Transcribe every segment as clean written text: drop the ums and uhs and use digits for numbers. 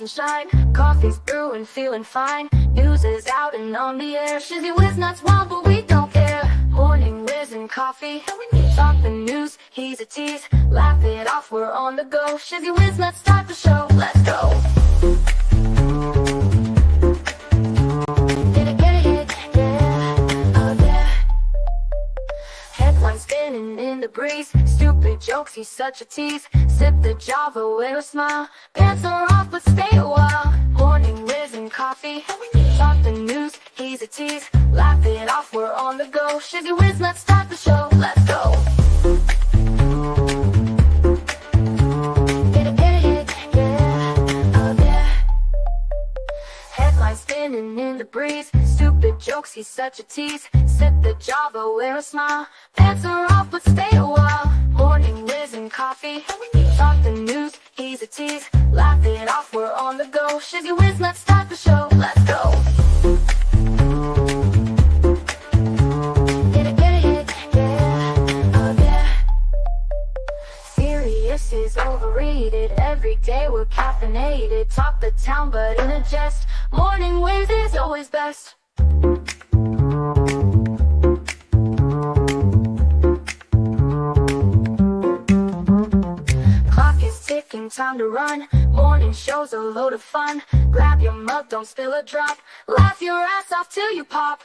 and shine. Coffee's brewing, feeling fine. News is out and on the air. Shizzy whiz nuts wild, but we don't care. Morning whiz and coffee. Talk the news, he's a tease. Laugh it off, we're on the go. Shizzy whiz nuts, start the show. Let's go. Get it, yeah. Oh yeah. Headlines spinning in the breeze. Stupid jokes, he's such a tease. Sip the Java, wear a smile. Pants are off, but stay a while. Morning whiz and coffee. Talk the news, he's a tease. Laugh it off, we're on the go. Shizzy whiz, let's start the show. Let's go. Get it, yeah. Oh yeah. Headlines spinning in the breeze. Stupid jokes, he's such a tease. Sip the Java, wear a smile. Pants are off, but stay a while. Morning whiz and coffee. Talk the news, he's a tease. Laugh it off, we're on the go. Shizzy whiz, let's start the show. Let's go. Get it, yeah. Oh yeah. Serious is overrated. Every day we're caffeinated. Talk the town, but in a jest. Morning whiz is always best. Time to run. Morning show's a load of fun. Grab your mug, don't spill a drop. Laugh your ass off till you pop.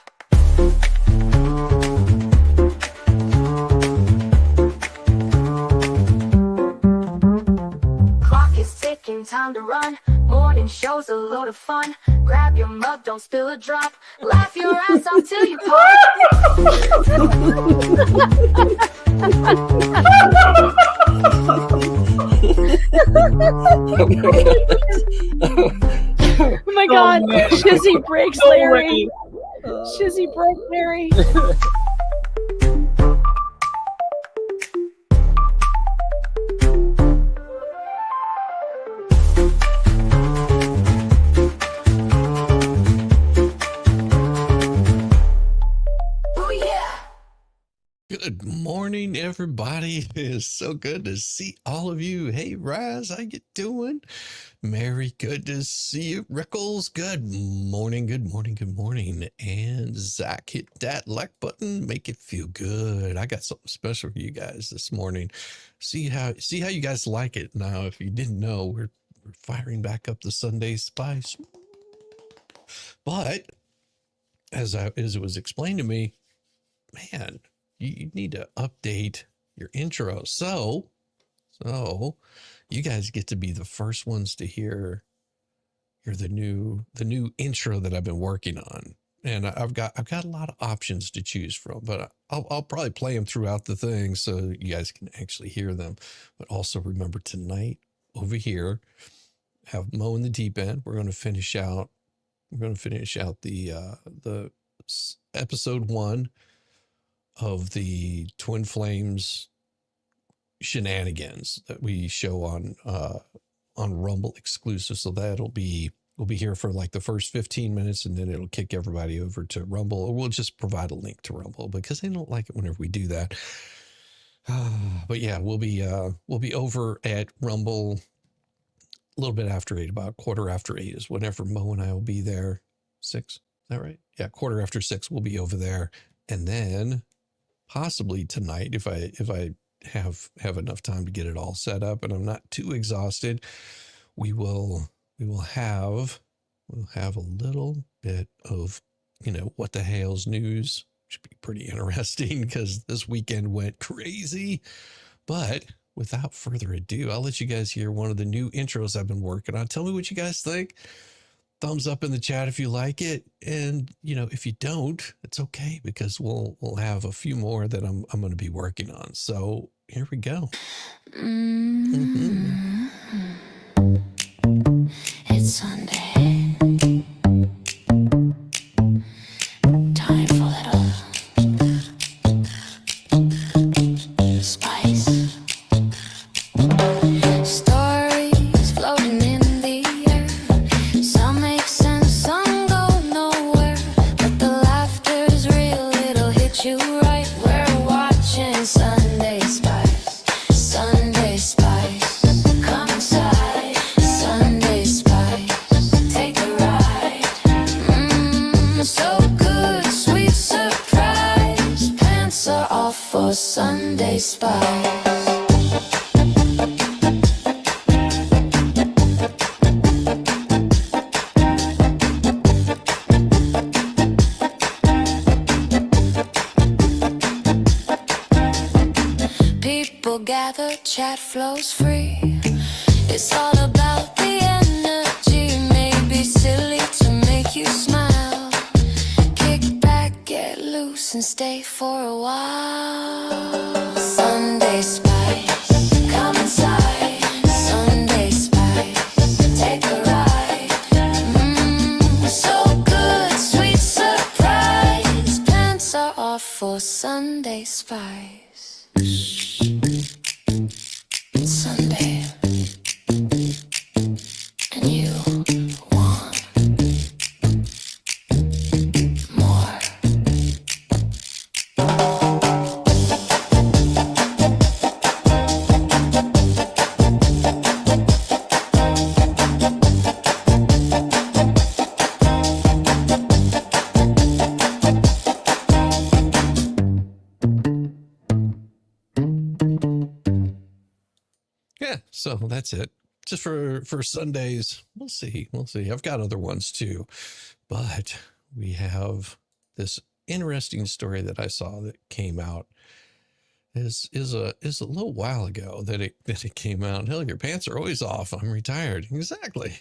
Clock is ticking, time to run. Morning show's a load of fun. Grab your mug, don't spill a drop. Laugh your ass off till you pop. Oh my god, Shizzy breaks Larry. Shizzy broke Larry. Good morning, everybody. It is so good to see all of you. Hey, Raz, how you doing? Mary, good to see you. Rickles, good morning, good morning, good morning. And Zach, hit that like button, make it feel good. I got something special for you guys this morning. See how you guys like it. Now, if you didn't know, we're firing back up the Sunday Spice. But as it was explained to me, man, you need to update your intro. So you guys get to be the first ones to hear the new intro that I've been working on. And I've got a lot of options to choose from, but I'll probably play them throughout the thing so you guys can actually hear them. But also remember, tonight over here, have Mo in the deep end. We're going to finish out the episode 1 of the Twin Flames shenanigans that we show on Rumble exclusive. So we'll be here for like the first 15 minutes, and then it'll kick everybody over to Rumble, or we'll just provide a link to Rumble because they don't like it whenever we do that. But yeah, we'll be over at Rumble a little bit after 8, about 8:15 is whenever Mo and I will be there. 6, is that right? Yeah, 6:15 we'll be over there, and then possibly tonight, if I have enough time to get it all set up and I'm not too exhausted, we'll have a little bit of, what the hell's news. Should be pretty interesting because this weekend went crazy. But without further ado, I'll let you guys hear one of the new intros I've been working on. Tell me what you guys think. Thumbs up in the chat if you like it, and if you don't, it's okay because we'll have a few more that I'm going to be working on. So here we go. It's Sunday. Time for a little spice. Stories floating in the air. Some make sense, some go nowhere. But the laughter's real, it'll hit you right. We're watching Sunday Spice. Sunday Spice. Sunday spice. People gather, chat flows free. It's all about the energy. Maybe silly to make you smile. Kick back, get loose, and stay for a while. Sunday spice, come inside. Sunday spice, take a ride. So good, sweet surprise. Pants are off for Sunday spice. Sunday, and you want more. Yeah, so that's it. Just for Sundays. We'll see. I've got other ones too, but we have this interesting story that I saw that came out is a little while ago that it came out. Hell, your pants are always off. I'm retired. Exactly.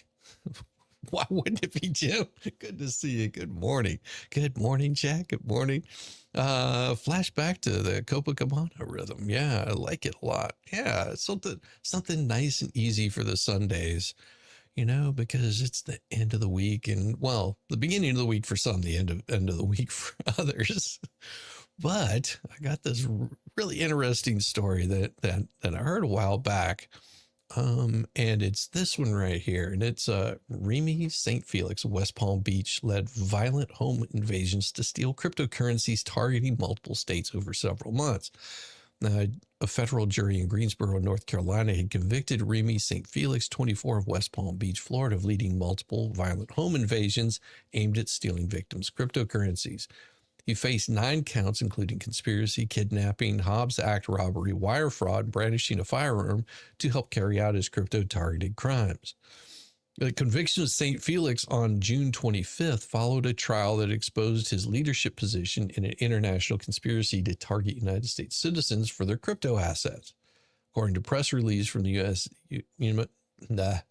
Why wouldn't it be, Jim? Good to see you. Good morning. Good morning, Jack. Good morning. Flashback to the Copacabana rhythm. Yeah, I like it a lot. Yeah, it's something nice and easy for the Sundays, because it's the end of the week and, well, the beginning of the week for some, the end of the week for others. But I got this really interesting story that I heard a while back. And it's this one right here. And it's Remy St. Felix of West Palm Beach led violent home invasions to steal cryptocurrencies targeting multiple states over several months. Now, a federal jury in Greensboro, North Carolina, had convicted Remy St. Felix, 24, of West Palm Beach, Florida, of leading multiple violent home invasions aimed at stealing victims' cryptocurrencies. He faced 9 counts, including conspiracy, kidnapping, Hobbs Act robbery, wire fraud, brandishing a firearm to help carry out his crypto-targeted crimes. The conviction of St. Felix on June 25th followed a trial that exposed his leadership position in an international conspiracy to target United States citizens for their crypto assets. According to press release from the the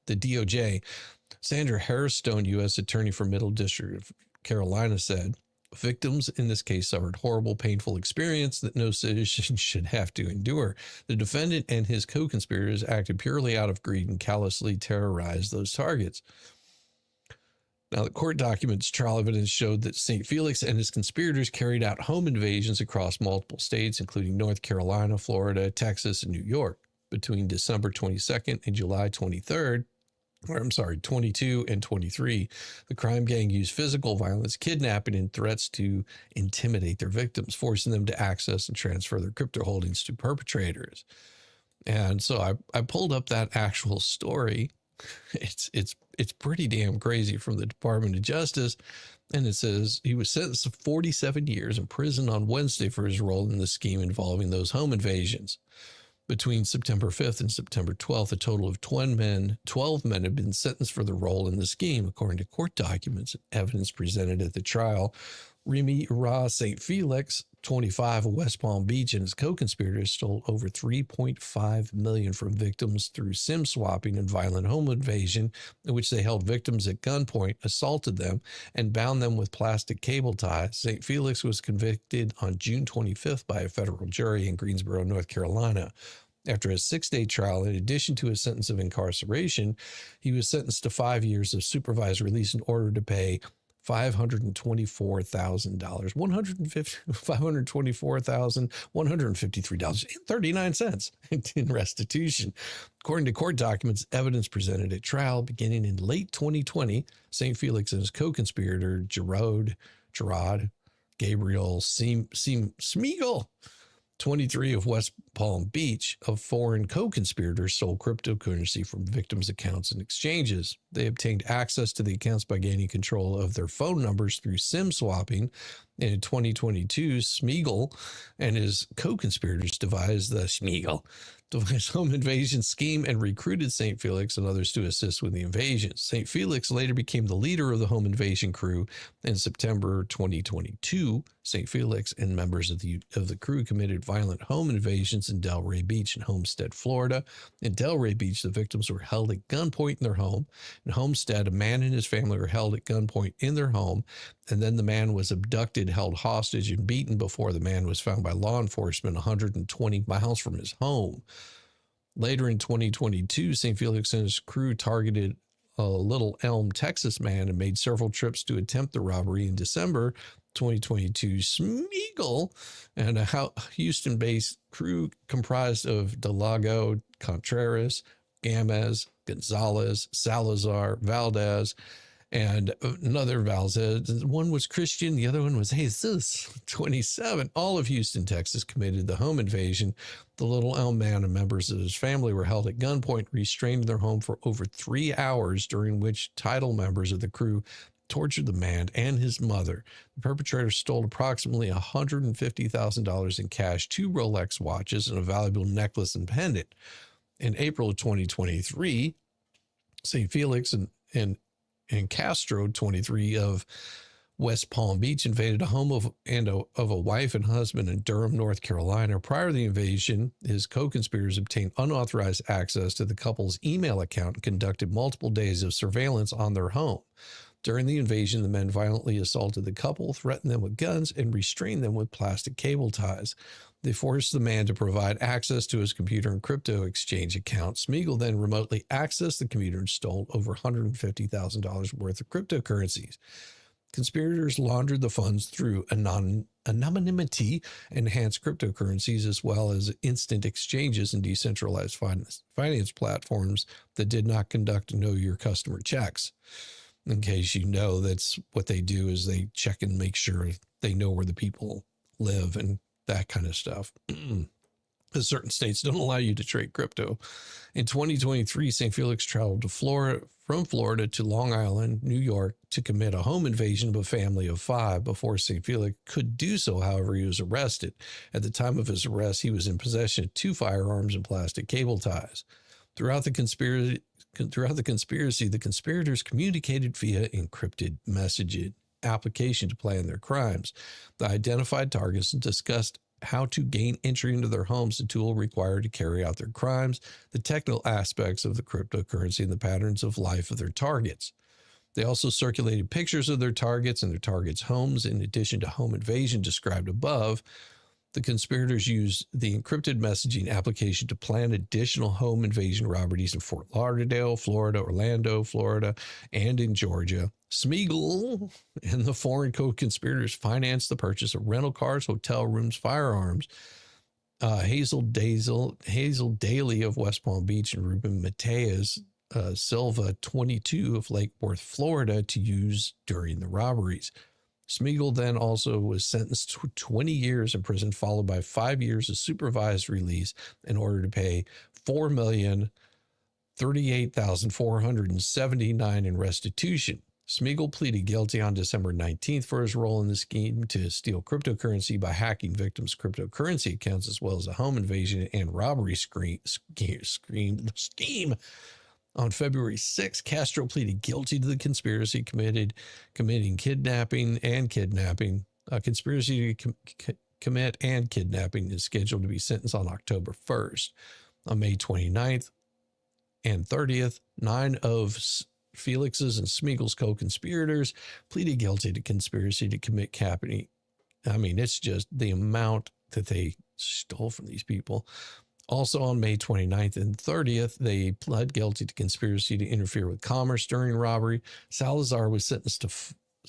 DOJ, Sandra Harrison, U.S. Attorney for Middle District of Carolina, said, victims in this case suffered horrible, painful experience that no citizen should have to endure. The defendant and his co-conspirators acted purely out of greed and callously terrorized those targets. Now, the court documents, trial evidence showed that St. Felix and his conspirators carried out home invasions across multiple states, including North Carolina, Florida, Texas, and New York. Between December 22nd and July 22 and 23, the crime gang used physical violence, kidnapping, and threats to intimidate their victims, forcing them to access and transfer their crypto holdings to perpetrators. And so I pulled up that actual story. It's pretty damn crazy, from the Department of Justice. And it says he was sentenced to 47 years in prison on Wednesday for his role in the scheme involving those home invasions. Between September 5th and September 12th, a total of 12 men have been sentenced for the role in the scheme, according to court documents and evidence presented at the trial. Remy St. Felix, 25, of West Palm Beach, and his co-conspirators stole over $3.5 million from victims through SIM swapping and violent home invasion, in which they held victims at gunpoint, assaulted them, and bound them with plastic cable ties. St. Felix was convicted on June 25th by a federal jury in Greensboro, North Carolina. After a 6-day trial, in addition to a sentence of incarceration, he was sentenced to 5 years of supervised release in order to pay $524,153.39 in restitution. According to court documents, evidence presented at trial, beginning in late 2020, St. Felix and his co-conspirator, Gerard Gabriel Smeagol, 23 of West Palm Beach, of foreign co-conspirators stole cryptocurrency from victims' accounts and exchanges. They obtained access to the accounts by gaining control of their phone numbers through SIM swapping. And in 2022, Smeagol and his co-conspirators devised home invasion scheme and recruited St. Felix and others to assist with the invasion. St. Felix later became the leader of the home invasion crew. In September 2022, St. Felix and members of the crew committed violent home invasions in Delray Beach and Homestead, Florida. In Delray Beach, the victims were held at gunpoint in their home. In Homestead, a man and his family were held at gunpoint in their home, and then the man was abducted, held hostage, and beaten before the man was found by law enforcement 120 miles from his home. Later in 2022, St. Felix and his crew targeted a Little Elm, Texas man and made several trips to attempt the robbery. In December 2022, Smeagol and a Houston-based crew comprised of Delago, Contreras, Gamez, Gonzalez, Salazar, Valdez, and another Valdez. One was Christian, the other one was Jesus, 27. All of Houston, Texas committed the home invasion. The Little Elm man and members of his family were held at gunpoint, restrained in their home for over 3 hours, during which title members of the crew tortured the man and his mother. The perpetrators stole approximately $150,000 in cash, 2 Rolex watches, and a valuable necklace and pendant. In April of 2023, St. Felix and Castro, 23, of West Palm Beach, invaded a home of a wife and husband in Durham, North Carolina. Prior to the invasion, his co-conspirators obtained unauthorized access to the couple's email account and conducted multiple days of surveillance on their home. During the invasion, the men violently assaulted the couple, threatened them with guns, and restrained them with plastic cable ties. They forced the man to provide access to his computer and crypto exchange account. Smeagol then remotely accessed the computer and stole over $150,000 worth of cryptocurrencies. Conspirators laundered the funds through anonymity, enhanced cryptocurrencies, as well as instant exchanges and decentralized finance platforms that did not conduct know your customer checks. In case you know, that's what they do, is they check and make sure they know where the people live and that kind of stuff. Because certain states don't allow you to trade crypto. In 2023, St. Felix traveled to from Florida to Long Island, New York, to commit a home invasion of a family of 5. Before St. Felix could do so, however, he was arrested. At the time of his arrest, he was in possession of 2 firearms and plastic cable ties. Throughout the conspiracy, the conspirators communicated via encrypted messaging application to plan their crimes. They identified targets and discussed how to gain entry into their homes, the tool required to carry out their crimes, the technical aspects of the cryptocurrency, and the patterns of life of their targets. They also circulated pictures of their targets and their targets' homes. In addition to home invasion described above, the conspirators used the encrypted messaging application to plan additional home invasion robberies in Fort Lauderdale, Florida, Orlando, Florida, and in Georgia. Smeagol and the foreign co-conspirators financed the purchase of rental cars, hotel rooms, firearms. Hazel Daly of West Palm Beach and Ruben Mateas Silva, 22, of Lake Worth, Florida, to use during the robberies. Smeagol then also was sentenced to 20 years in prison, followed by 5 years of supervised release in order to pay $4,038,479 in restitution. Smeagol pleaded guilty on December 19th for his role in the scheme to steal cryptocurrency by hacking victims' cryptocurrency accounts, as well as a home invasion and robbery scheme. On February 6th, Castro pleaded guilty to the conspiracy, committing kidnapping and kidnapping. A conspiracy to commit and kidnapping is scheduled to be sentenced on October 1st. On May 29th and 30th, 9 of Felix's and Smeagol's co-conspirators pleaded guilty to conspiracy to commit kidnapping. I mean, it's just the amount that they stole from these people. Also on May 29th and 30th, they pled guilty to conspiracy to interfere with commerce during robbery. Salazar was sentenced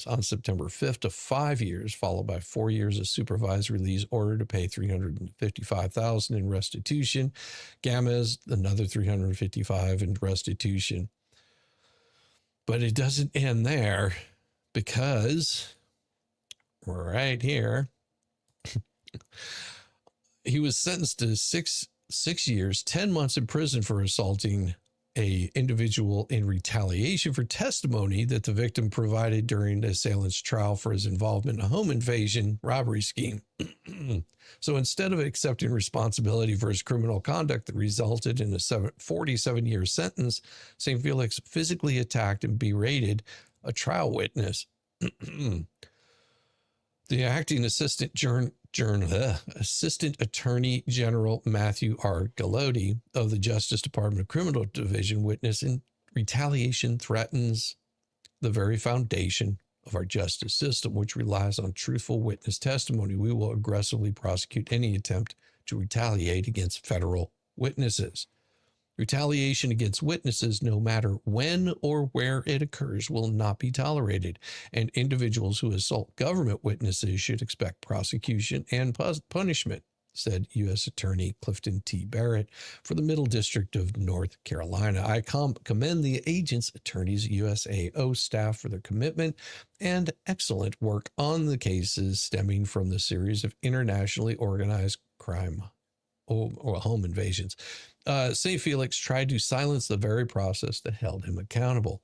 on September 5th to 5 years, followed by 4 years of supervised release, ordered to pay $355,000 in restitution. Gamez, another $355,000 in restitution. But it doesn't end there, because right here, He was sentenced to six years, 10 months in prison for assaulting a individual in retaliation for testimony that the victim provided during the assailant's trial for his involvement in a home invasion robbery scheme. So instead of accepting responsibility for his criminal conduct that resulted in a 47-year sentence, St. Felix physically attacked and berated a trial witness. The acting assistant Attorney General Matthew R. Gallotti of the Justice Department Criminal Division witness in retaliation threatens the very foundation of our justice system, which relies on truthful witness testimony. We will aggressively prosecute any attempt to retaliate against federal witnesses. Retaliation against witnesses, no matter when or where it occurs, will not be tolerated, and individuals who assault government witnesses should expect prosecution and punishment, said U.S. Attorney Clifton T. Barrett for the Middle District of North Carolina. I commend the agents, attorneys, USAO staff for their commitment and excellent work on the cases stemming from the series of internationally organized crime or home invasions. St. Felix tried to silence the very process that held him accountable.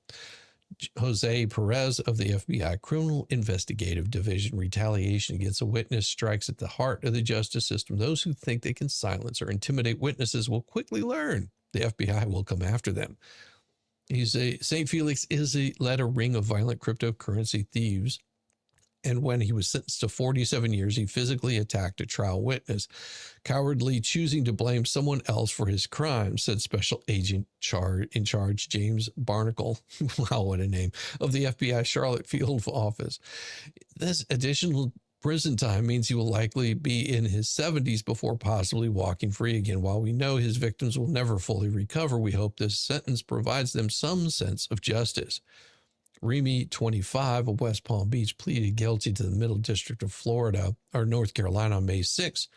Jose Perez of the FBI Criminal Investigative Division, retaliation against a witness strikes at the heart of the justice system. Those who think they can silence or intimidate witnesses will quickly learn the FBI will come after them. St. Felix led a ring of violent cryptocurrency thieves. And when he was sentenced to 47 years, he physically attacked a trial witness, cowardly choosing to blame someone else for his crime, said Special Agent in charge James Barnacle, wow, what a name, of the FBI Charlotte Field office. This additional prison time means he will likely be in his 70s before possibly walking free again. While we know his victims will never fully recover, we hope this sentence provides them some sense of justice. Remy, 25, of West Palm Beach, pleaded guilty to the Middle District of North Carolina on May 6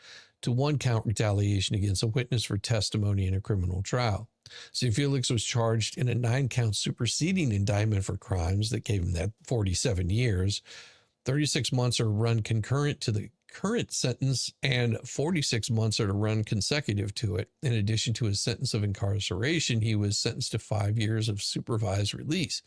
to one-count retaliation against a witness for testimony in a criminal trial. St. Felix was charged in a 9-count superseding indictment for crimes that gave him that 47 years. 36 months are run concurrent to the current sentence, and 46 months are to run consecutive to it. In addition to his sentence of incarceration, he was sentenced to 5 years of supervised release.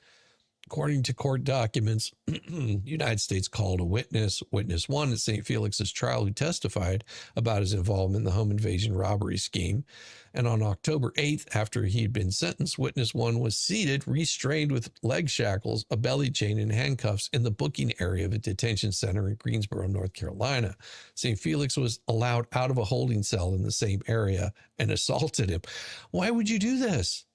According to court documents, the United States called a witness 1 at St. Felix's trial, who testified about his involvement in the home invasion robbery scheme. And on October 8th, after he'd been sentenced, witness 1 was seated, restrained with leg shackles, a belly chain, and handcuffs in the booking area of a detention center in Greensboro, North Carolina. St. Felix was allowed out of a holding cell in the same area and assaulted him. Why would you do this?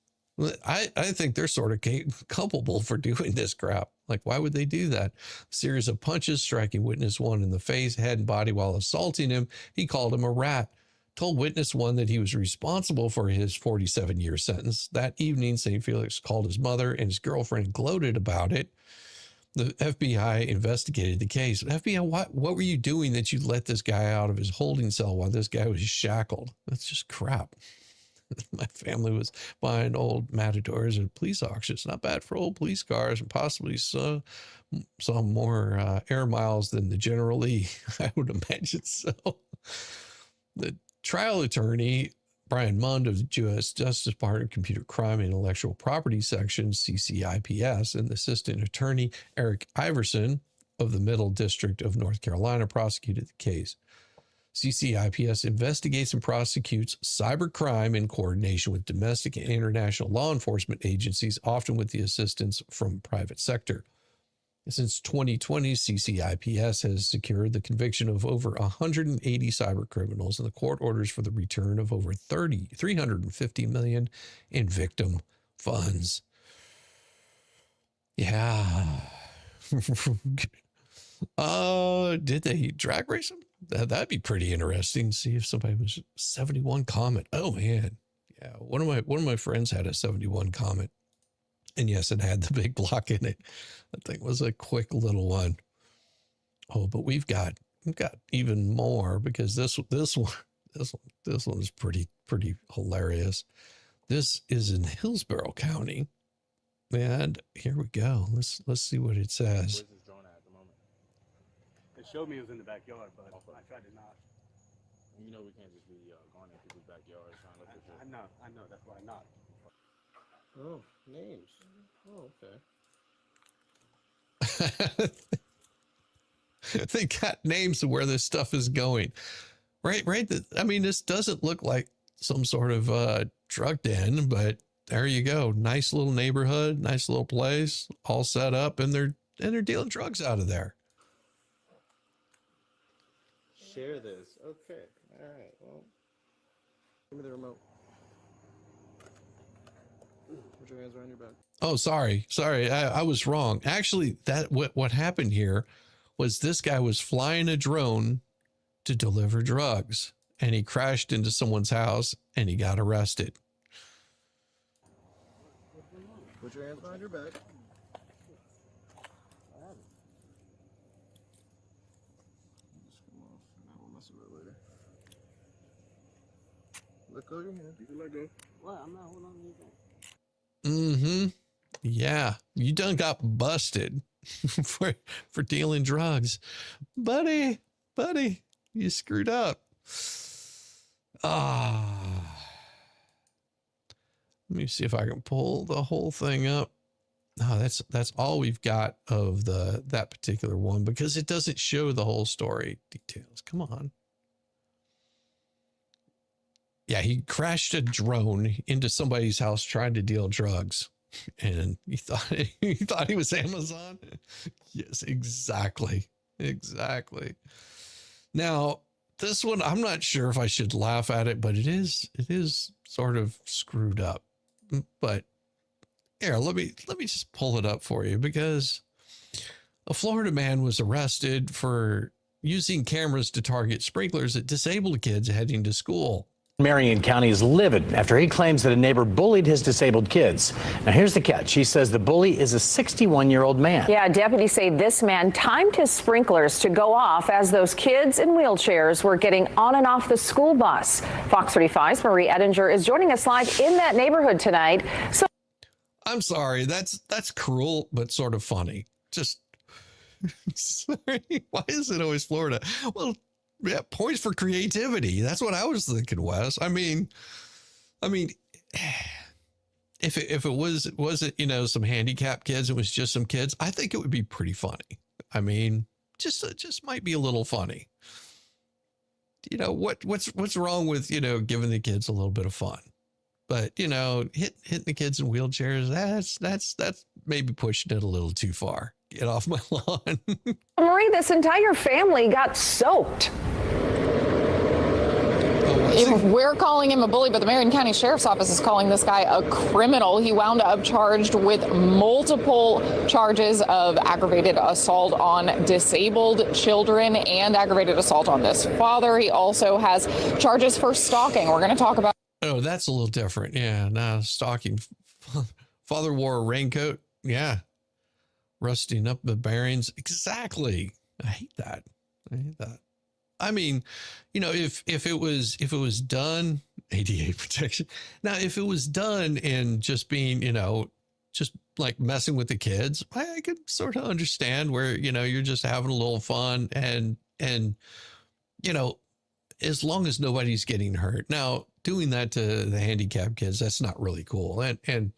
I think they're sort of culpable for doing this crap. Like, why would they do that? A series of punches, striking witness 1 in the face, head, and body while assaulting him. He called him a rat. Told witness 1 that he was responsible for his 47-year sentence. That evening, St. Felix called his mother, and his girlfriend gloated about it. The FBI investigated the case. FBI, what were you doing that you let this guy out of his holding cell while this guy was shackled? That's just crap. My family was buying old Matadors at police auctions. Not bad for old police cars, and possibly some more air miles than the General Lee. I would imagine so. The trial attorney, Brian Mund of the U.S. Justice Department Computer Crime and Intellectual Property Section, CCIPS, and the assistant attorney, Eric Iverson of the Middle District of North Carolina, prosecuted the case. CCIPS investigates and prosecutes cybercrime in coordination with domestic and international law enforcement agencies, often with the assistance from private sector. Since 2020, CCIPS has secured the conviction of over 180 cyber criminals, and the court orders for the return of over $350 million in victim funds. Yeah. Did they drag race him? That'd be pretty interesting. See if somebody was 71 Comet. Oh man, yeah. One of my friends had a 71 Comet, and yes, it had the big block in it. That thing was a quick little one. Oh, but we've got even more, because this one is pretty hilarious. This is in Hillsborough County, and here we go. Let's see what it says. It showed me it was in the backyard, but I tried to not. You know we can't just be going in people's backyards trying to look for shit. I know, that's why I'm not. Oh, names. Oh, okay. They got names of where this stuff is going. Right. I mean, this doesn't look like some sort of drug den, but there you go. Nice little neighborhood, nice little place, all set up, and they're dealing drugs out of there. Share this. Okay. All right. Well, give me the remote. Put your hands around your back. Oh, sorry. I was wrong. Actually, what happened here was this guy was flying a drone to deliver drugs, and he crashed into someone's house and he got arrested. Put your hands behind your back. Let go of your hand. You can let go. What? I'm not holding on to anything. Mm-hmm. Yeah. You done got busted for dealing drugs. Buddy, you screwed up. Let me see if I can pull the whole thing up. No, that's all we've got of that particular one because it doesn't show the whole story details. Come on. Yeah, he crashed a drone into somebody's house trying to deal drugs. And he thought he was Amazon. Yes, exactly. Now, this one, I'm not sure if I should laugh at it, but it is sort of screwed up. But here, let me just pull it up for you because a Florida man was arrested for using cameras to target sprinklers at disabled kids heading to school. Marion County is livid after he claims that a neighbor bullied his disabled kids. Now, here's the catch. He says the bully is a 61-year-old man. Yeah, deputies say this man timed his sprinklers to go off as those kids in wheelchairs were getting on and off the school bus. Fox 35's Marie Edinger is joining us live in that neighborhood tonight. So, I'm sorry, that's cruel, but sort of funny. Just sorry. Why is it always Florida? Well, yeah, points for creativity. That's what I was thinking, Wes. I mean, if it wasn't some handicapped kids, it was just some kids. I think it would be pretty funny. I mean, just might be a little funny. What's wrong with giving the kids a little bit of fun? But hitting the kids in wheelchairs, that's maybe pushing it a little too far. Get off my lawn. Marie, this entire family got soaked. We're calling him a bully, but the Marion County Sheriff's Office is calling this guy a criminal. He wound up charged with multiple charges of aggravated assault on disabled children and aggravated assault on this father. He also has charges for stalking. We're going to talk about. Oh, that's a little different. Yeah, now stalking. Father wore a raincoat. Yeah. Rusting up the bearings. Exactly. I hate that. I mean, if it was done, ADA protection. Now, if it was done and just being, just like messing with the kids, I could sort of understand where, you're just having a little fun and as long as nobody's getting hurt. Now, doing that to the handicapped kids, that's not really cool. And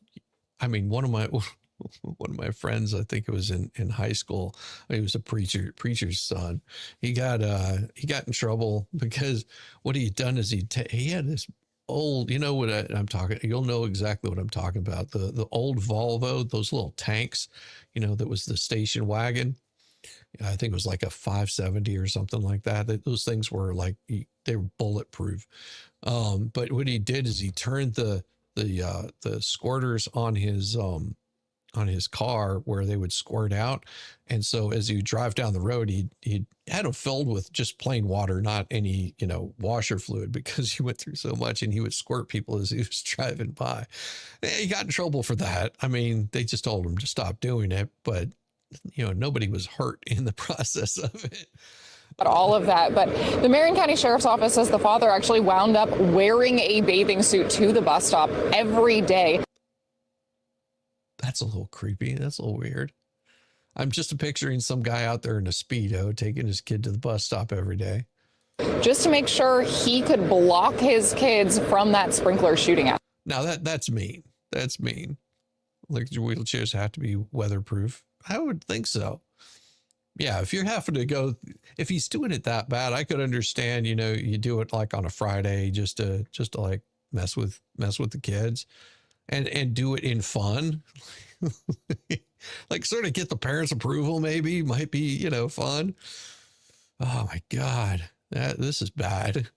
I mean, one of my friends, I think it was in high school, he was a preacher's son. He got in trouble because what he had done is he had this old, I'm talking, you'll know exactly what I'm talking about. The old Volvo, those little tanks, that was the station wagon. I think it was like a 570 or something like that. Those things were like, they were bulletproof. But what he did is he turned the squirters on his car where they would squirt out. And so as he would drive down the road, he had them filled with just plain water, not any, washer fluid, because he went through so much, and he would squirt people as he was driving by. He got in trouble for that. I mean, they just told him to stop doing it, but nobody was hurt in the process of it. All of that, but the Marion County Sheriff's Office says the father actually wound up wearing a bathing suit to the bus stop every day. That's a little creepy. That's a little weird. I'm just picturing some guy out there in a Speedo taking his kid to the bus stop every day. just to make sure he could block his kids from that sprinkler shooting at. Now that's mean. That's mean. Like, your wheelchairs have to be weatherproof. I would think so. Yeah, if you're having to go, if he's doing it that bad, I could understand, you know, you do it like on a Friday just to like mess with the kids and do it in fun. Like, sort of get the parents' approval, maybe might be, you know, fun. Oh my God, this is bad.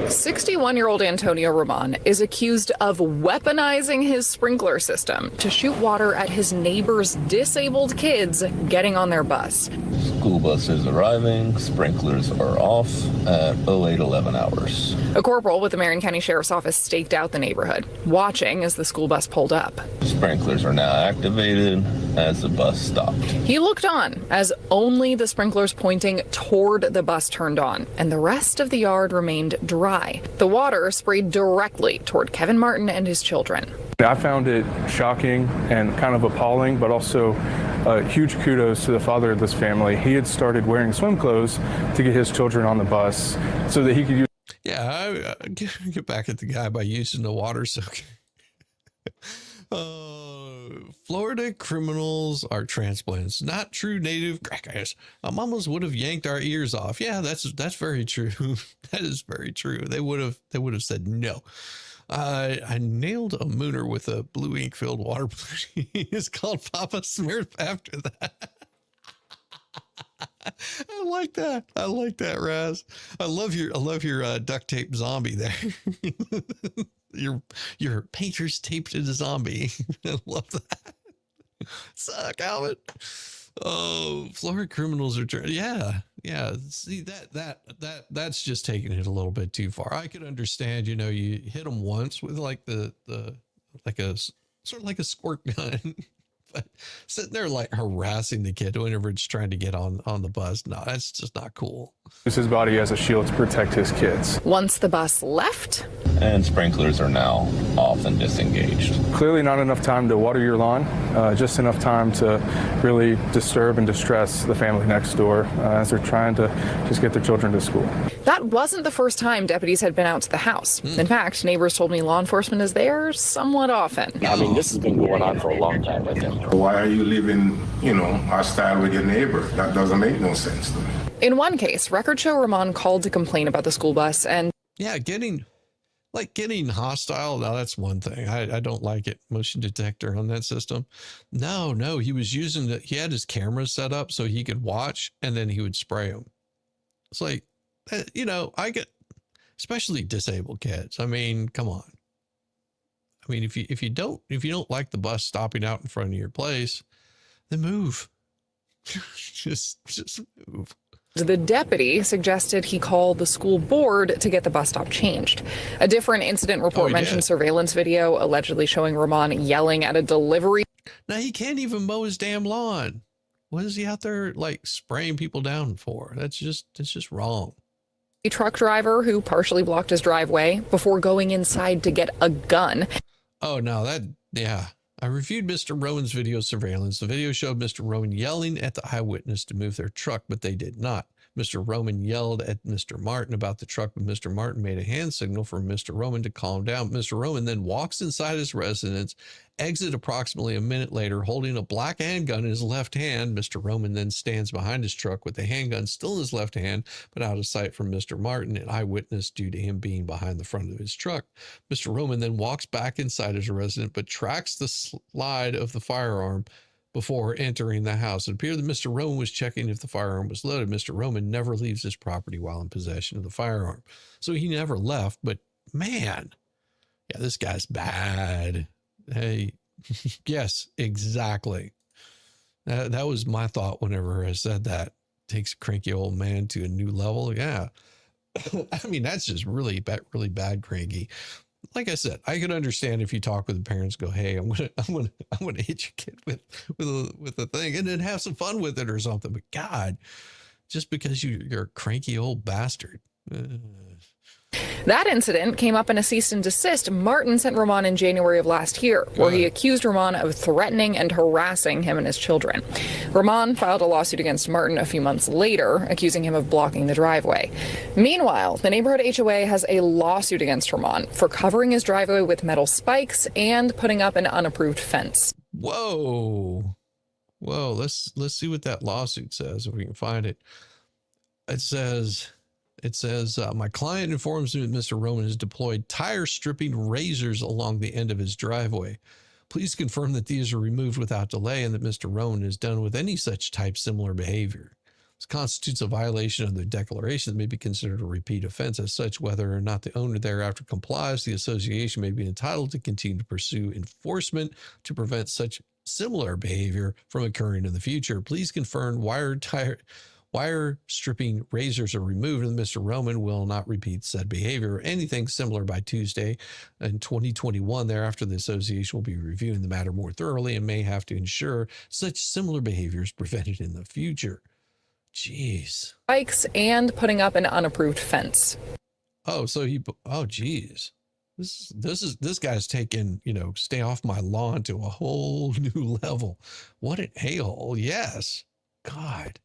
61-year-old Antonio Roman is accused of weaponizing his sprinkler system to shoot water at his neighbor's disabled kids getting on their bus. School bus is arriving. Sprinklers are off at 08:11 hours. A corporal with the Marion County Sheriff's Office staked out the neighborhood, watching as the school bus pulled up. Sprinklers are now activated as the bus stopped. He looked on as only the sprinklers pointing toward the bus turned on, and the rest of the yard remained dry. The water sprayed directly toward Kevin Martin and his children. I found it shocking and kind of appalling, but also huge kudos to the father of this family. He had started wearing swim clothes to get his children on the bus so that he could use. Yeah, I get back at the guy by using the water soak. Florida criminals are transplants, not true native crackers. Our mamas would have yanked our ears off. Yeah, that's very true. That is very true. They would have said no. I nailed a mooner with a blue ink filled water balloon. It's called Papa Smurf after that. I like that. I like that, Raz. I love your duct tape zombie there. your painter's taped in a zombie. I love that. Suck, Alvin. Oh, Florida criminals are yeah. See that's just taking it a little bit too far. I could understand, you know, you hit them once with like the like a sort of like a squirt gun, but sitting there like harassing the kid whenever it's trying to get on the bus. No, that's just not cool. Use his body as a shield to protect his kids. Once the bus left, And sprinklers are now off and disengaged. Clearly not enough time to water your lawn, just enough time to really disturb and distress the family next door as they're trying to just get their children to school. that wasn't the first time deputies had been out to the house. In fact, neighbors told me law enforcement is there somewhat often. I mean, this has been going on for a long time, I think. Why are you living, hostile with your neighbor? That doesn't make no sense to me. In one case, records show Ramon called to complain about the school bus and getting hostile. Now that's one thing. I don't like it. Motion detector on that system. No, he was using he had his camera set up so he could watch and then he would spray them. It's like, I get, especially disabled kids. I mean, come on. I mean, if you don't like the bus stopping out in front of your place, then move. just move. the deputy suggested he call the school board to get the bus stop changed. A different incident report mentioned surveillance video allegedly showing Ramon yelling at a delivery. Now he can't even mow his damn lawn. What is he out there like spraying people down for? That's just wrong. A truck driver who partially blocked his driveway before going inside to get a gun. Oh no, I reviewed Mr. Rowan's video surveillance. The video showed Mr. Rowan yelling at the eyewitness to move their truck, but they did not. Mr. Rowan yelled at Mr. Martin about the truck, but Mr. Martin made a hand signal for Mr. Rowan to calm down. Mr. Rowan then walks inside his residence, exit approximately a minute later, holding a black handgun in his left hand. Mr. Rowan then stands behind his truck with the handgun still in his left hand, but out of sight from Mr. Martin, an eyewitness due to him being behind the front of his truck. Mr. Rowan then walks back inside his residence, but tracks the slide of the firearm before entering the house. It appeared that Mr. Rowan was checking if the firearm was loaded. Mr. Rowan never leaves his property while in possession of the firearm. So he never left, but man, yeah, this guy's bad. Hey, yes, exactly. That was my thought whenever I said that. Takes a cranky old man to a new level. Yeah. I mean, that's just really bad cranky. Like I said, I could understand if you talk with the parents, go, "Hey, I'm gonna hit your kid with a thing, and then have some fun with it or something." But God, just because you're a cranky old bastard. That incident came up in a cease and desist Martin sent Roman in January of last year, where he accused Roman of threatening and harassing him and his children. Roman filed a lawsuit against Martin a few months later, accusing him of blocking the driveway. Meanwhile, the neighborhood HOA has a lawsuit against Roman for covering his driveway with metal spikes and putting up an unapproved fence. Whoa. Let's see what that lawsuit says, if we can find it. It says, my client informs me that Mr. Roman has deployed tire stripping razors along the end of his driveway. Please confirm that these are removed without delay and that Mr. Roman is done with any such type similar behavior. This constitutes a violation of the declaration that may be considered a repeat offense. As such, whether or not the owner thereafter complies, the association may be entitled to continue to pursue enforcement to prevent such similar behavior from occurring in the future. Please confirm wire stripping razors are removed and Mr. Roman will not repeat said behavior or anything similar by Tuesday in 2021. Thereafter, the association will be reviewing the matter more thoroughly and may have to ensure such similar behavior is prevented in the future. Jeez. Spikes and putting up an unapproved fence. Geez. This guy's taken, stay off my lawn to a whole new level. What an a-hole. Yes. God.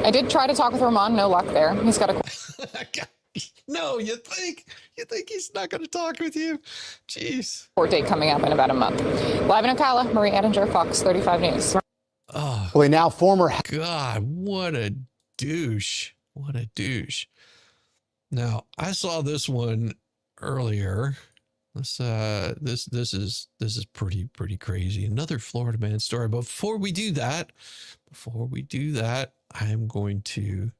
I did try to talk with Roman, no luck there. He's got a No, you think he's not going to talk with you? Jeez. court date coming up in about a month. Live in Ocala, Marie Edinger, Fox 35 News. Oh, Well, now former God, what a douche. What a douche. Now, I saw this one earlier. This is pretty crazy. Another Florida man story. But before we do that, I'm going to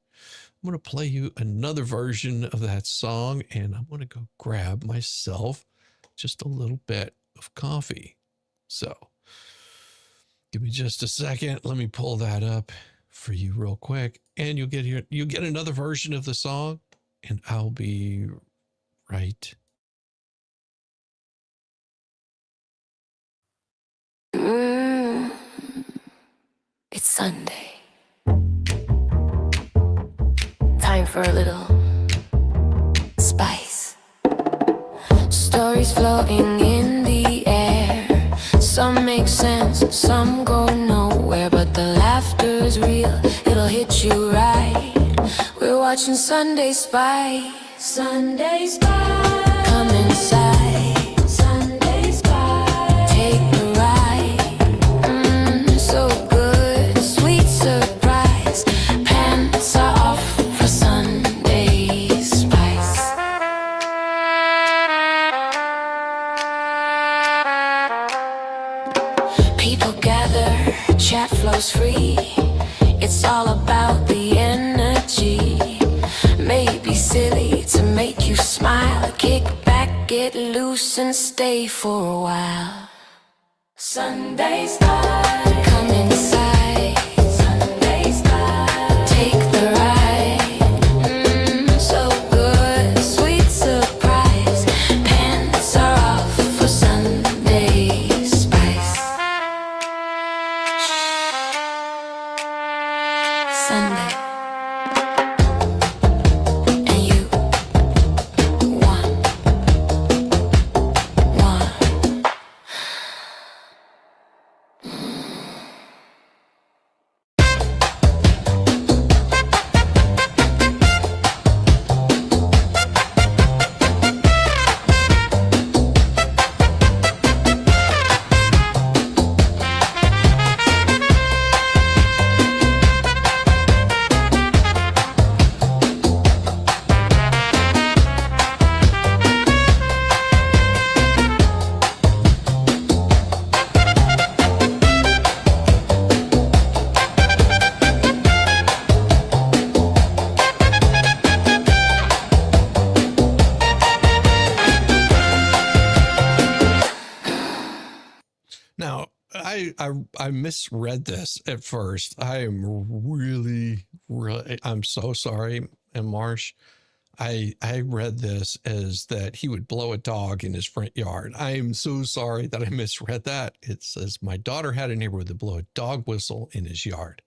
play you another version of that song, and I'm going to go grab myself just a little bit of coffee. So give me just a second. Let me pull that up for you real quick, and you'll get another version of the song, and I'll be right. It's Sunday. Time for a little spice. Stories floating in the air. Some make sense, some go nowhere. But the laughter's real, it'll hit you right. We're watching Sunday Spice. Sunday Spice. Come inside. Sunday Spice. Take the ride. So good, sweet surprise. Pants are off for Sunday Spice. People gather, chat flows free. It's all about the energy. Maybe silly to make you smile. Kick back, get loose and stay for a while. Sunday Spice. Come inside. Sunday Spice. Take the ride. So good, sweet surprise. Pants are off for Sunday Spice. Sunday. And you want. Now, I misread this at first. I am really, I'm so sorry. And Marsh, I read this as that he would blow a dog in his front yard. I am so sorry that I misread that. It says my daughter had a neighbor that blow a dog whistle in his yard.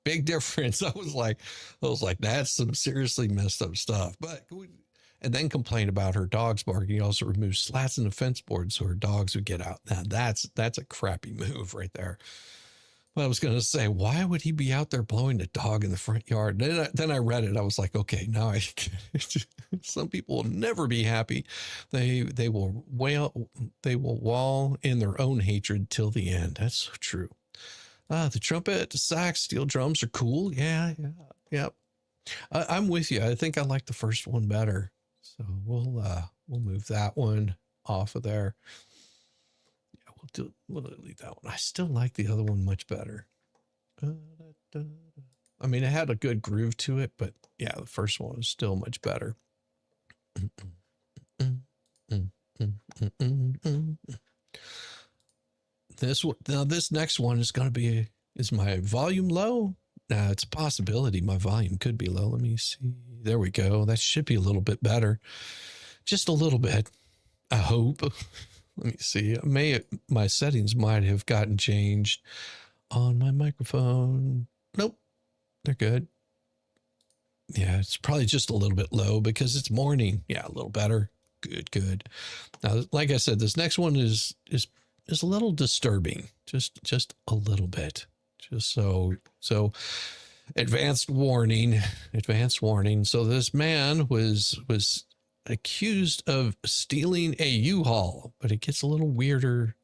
big difference. I was like, that's some seriously messed up stuff. But and then complained about her dogs barking. He also removed slats in the fence board so her dogs would get out. Now that's a crappy move right there. But I was going to say, why would he be out there blowing the dog in the front yard? Then I read it. I was like, okay, now I some people will never be happy. They will wall in their own hatred till the end. That's so true. The trumpet, the sax, steel drums are cool. Yeah. I'm with you. I think I like the first one better. So we'll move that one off of there. Yeah, we'll delete that one. I still like the other one much better. I mean, it had a good groove to it, but yeah, the first one is still much better. This next one is my volume low? It's a possibility my volume could be low. Let me see. There we go. That should be a little bit better. Just a little bit. I hope. Let me see. My settings might have gotten changed on my microphone. Nope. They're good. Yeah, it's probably just a little bit low because it's morning. Yeah, a little better. Good. Now, like I said, this next one is a little disturbing. Just a little bit. Just so advanced warning. So this man was accused of stealing a U-Haul, but it gets a little weirder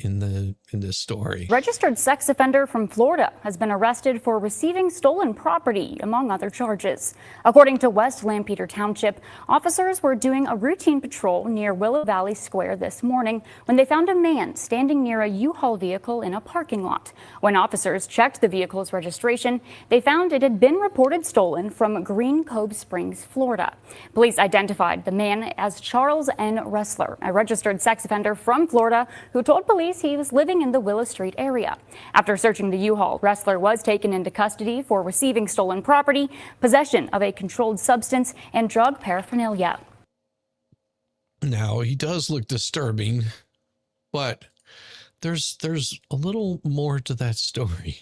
in this story. Registered sex offender from Florida has been arrested for receiving stolen property, among other charges. According to West Lampeter Township, officers were doing a routine patrol near Willow Valley Square this morning when they found a man standing near a U-Haul vehicle in a parking lot. When officers checked the vehicle's registration, they found it had been reported stolen from Green Cove Springs, Florida. Police identified the man as Charles N. Ressler, a registered sex offender from Florida who told police he was living in the Willow Street area. After searching the U-Haul, Ressler was taken into custody for receiving stolen property, possession of a controlled substance, and drug paraphernalia. Now, he does look disturbing, but there's a little more to that story.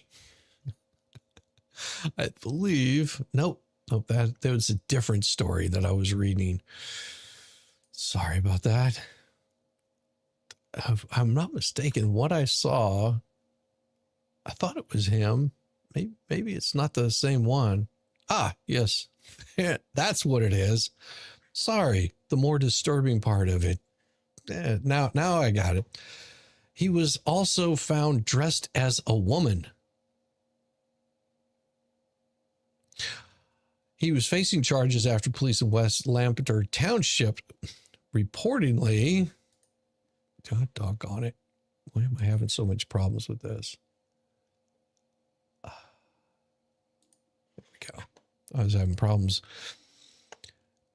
I believe. Nope, that was a different story that I was reading. Sorry about that. If I'm not mistaken, what I saw, I thought it was him. Maybe it's not the same one. Yes, that's what it is. Sorry, the more disturbing part of it. Now I got it. He was also found dressed as a woman. He was facing charges after police in West Lampeter Township reportedly... God doggone it. Why am I having so much problems with this? There we go. I was having problems.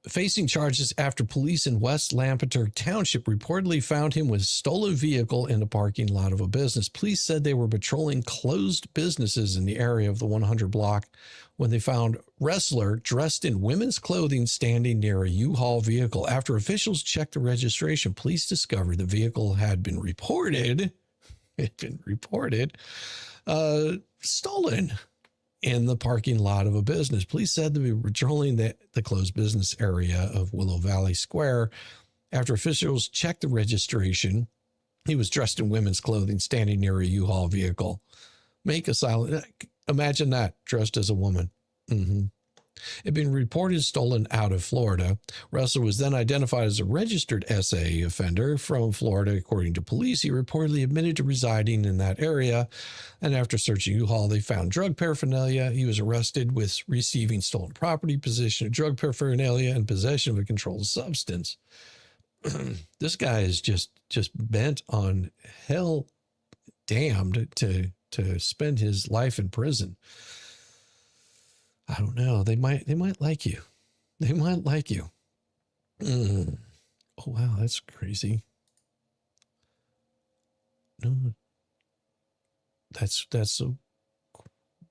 Facing charges after police in West Lampeter Township reportedly found him with a stolen vehicle in the parking lot of a business. Police said they were patrolling closed businesses in the area of the 100 block when they found Ressler dressed in women's clothing standing near a U-Haul vehicle. After officials checked the registration, police discovered the vehicle had been reported. Stolen in the parking lot of a business. Police said they were patrolling the closed business area of Willow Valley Square. After officials checked the registration, he was dressed in women's clothing standing near a U-Haul vehicle. Make a silent... Imagine that, dressed as a woman. It had been reported stolen out of Florida. Ressler was then identified as a registered SA offender from Florida. According to police, he reportedly admitted to residing in that area. And after searching U-Haul, they found drug paraphernalia. He was arrested with receiving stolen property, possession of drug paraphernalia, and possession of a controlled substance. This guy is just bent on hell damned to spend his life in prison. I don't know. They might like you. They might like you. Oh, wow. That's crazy. No, that's so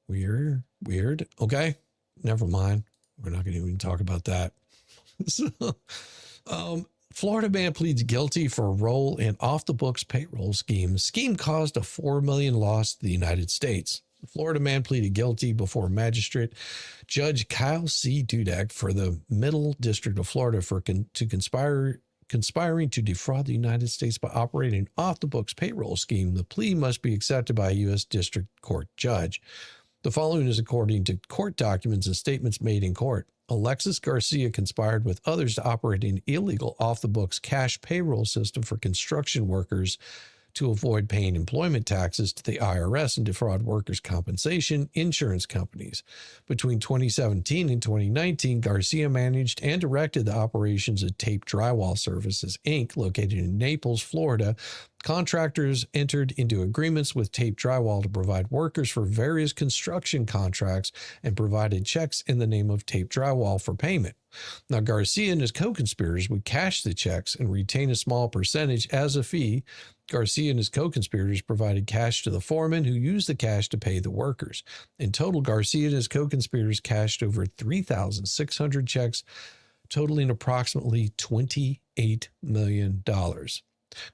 weird. Okay. Never mind. We're not going to even talk about that. Florida man pleads guilty for a role in off-the-books payroll scheme. Scheme caused a $4 million loss to the United States. The Florida man pleaded guilty before magistrate Judge Kyle C. Dudek for the Middle District of Florida for conspiring to defraud the United States by operating an off-the-books payroll scheme. The plea must be accepted by a U.S. District Court judge. The following is according to court documents and statements made in court. Alexis Garcia conspired with others to operate an illegal off-the-books cash payroll system for construction workers to avoid paying employment taxes to the IRS and defraud workers' compensation insurance companies. Between 2017 and 2019, Garcia managed and directed the operations of Tape Drywall Services, Inc., located in Naples, Florida. Contractors entered into agreements with Tape Drywall to provide workers for various construction contracts and provided checks in the name of Tape Drywall for payment. Now, Garcia and his co-conspirators would cash the checks and retain a small percentage as a fee. Garcia and his co-conspirators provided cash to the foreman, who used the cash to pay the workers. In total, Garcia and his co-conspirators cashed over 3,600 checks, totaling approximately $28 million.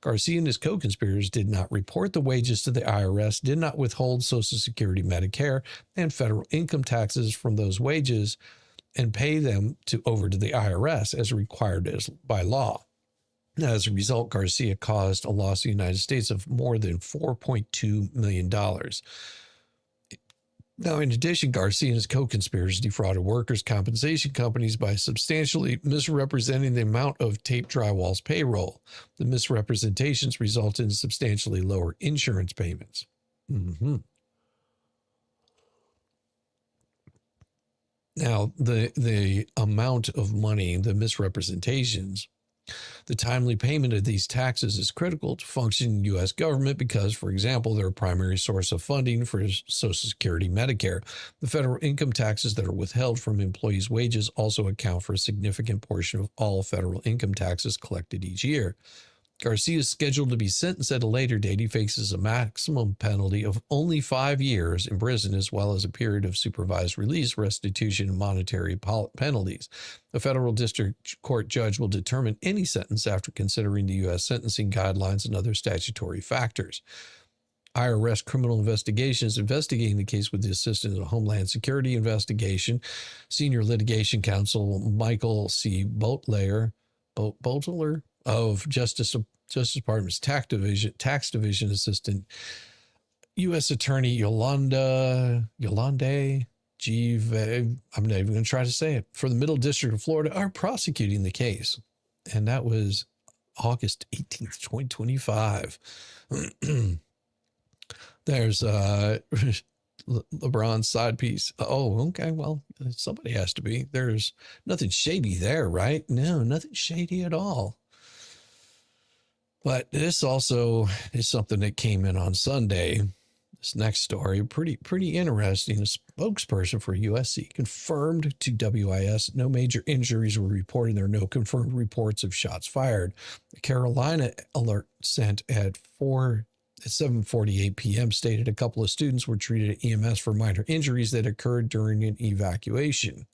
Garcia and his co-conspirators did not report the wages to the IRS, did not withhold Social Security, Medicare, and federal income taxes from those wages, and pay them over to the IRS as required by law. As a result, Garcia caused a loss to the United States of more than $4.2 million. Now, in addition, Garcia and his co-conspirators defrauded workers' compensation companies by substantially misrepresenting the amount of Tape Drywall's payroll. The misrepresentations resulted in substantially lower insurance payments. Now, the amount of money, the misrepresentations, the timely payment of these taxes is critical to functioning U.S. government because, for example, they're a primary source of funding for Social Security, Medicare. The federal income taxes that are withheld from employees' wages also account for a significant portion of all federal income taxes collected each year. Garcia is scheduled to be sentenced at a later date. He faces a maximum penalty of only 5 years in prison, as well as a period of supervised release, restitution, and monetary penalties. A federal district court judge will determine any sentence after considering the U.S. sentencing guidelines and other statutory factors. IRS Criminal Investigations investigating the case with the assistance of Homeland Security Investigation. Senior Litigation Counsel Michael C. Boatler of Justice Department's Tax Division Assistant U.S. Attorney Yolande G. I'm not even going to try to say it, for the Middle District of Florida are prosecuting the case. And that was August 18th, 2025. There's LeBron's side piece. Oh, okay. Well, somebody has to be. There's nothing shady there, right? No, nothing shady at all. But this also is something that came in on Sunday. This next story, pretty interesting. A spokesperson for USC confirmed to WIS no major injuries were reported. There are no confirmed reports of shots fired. The Carolina alert sent at 7:48 p.m. stated a couple of students were treated at EMS for minor injuries that occurred during an evacuation.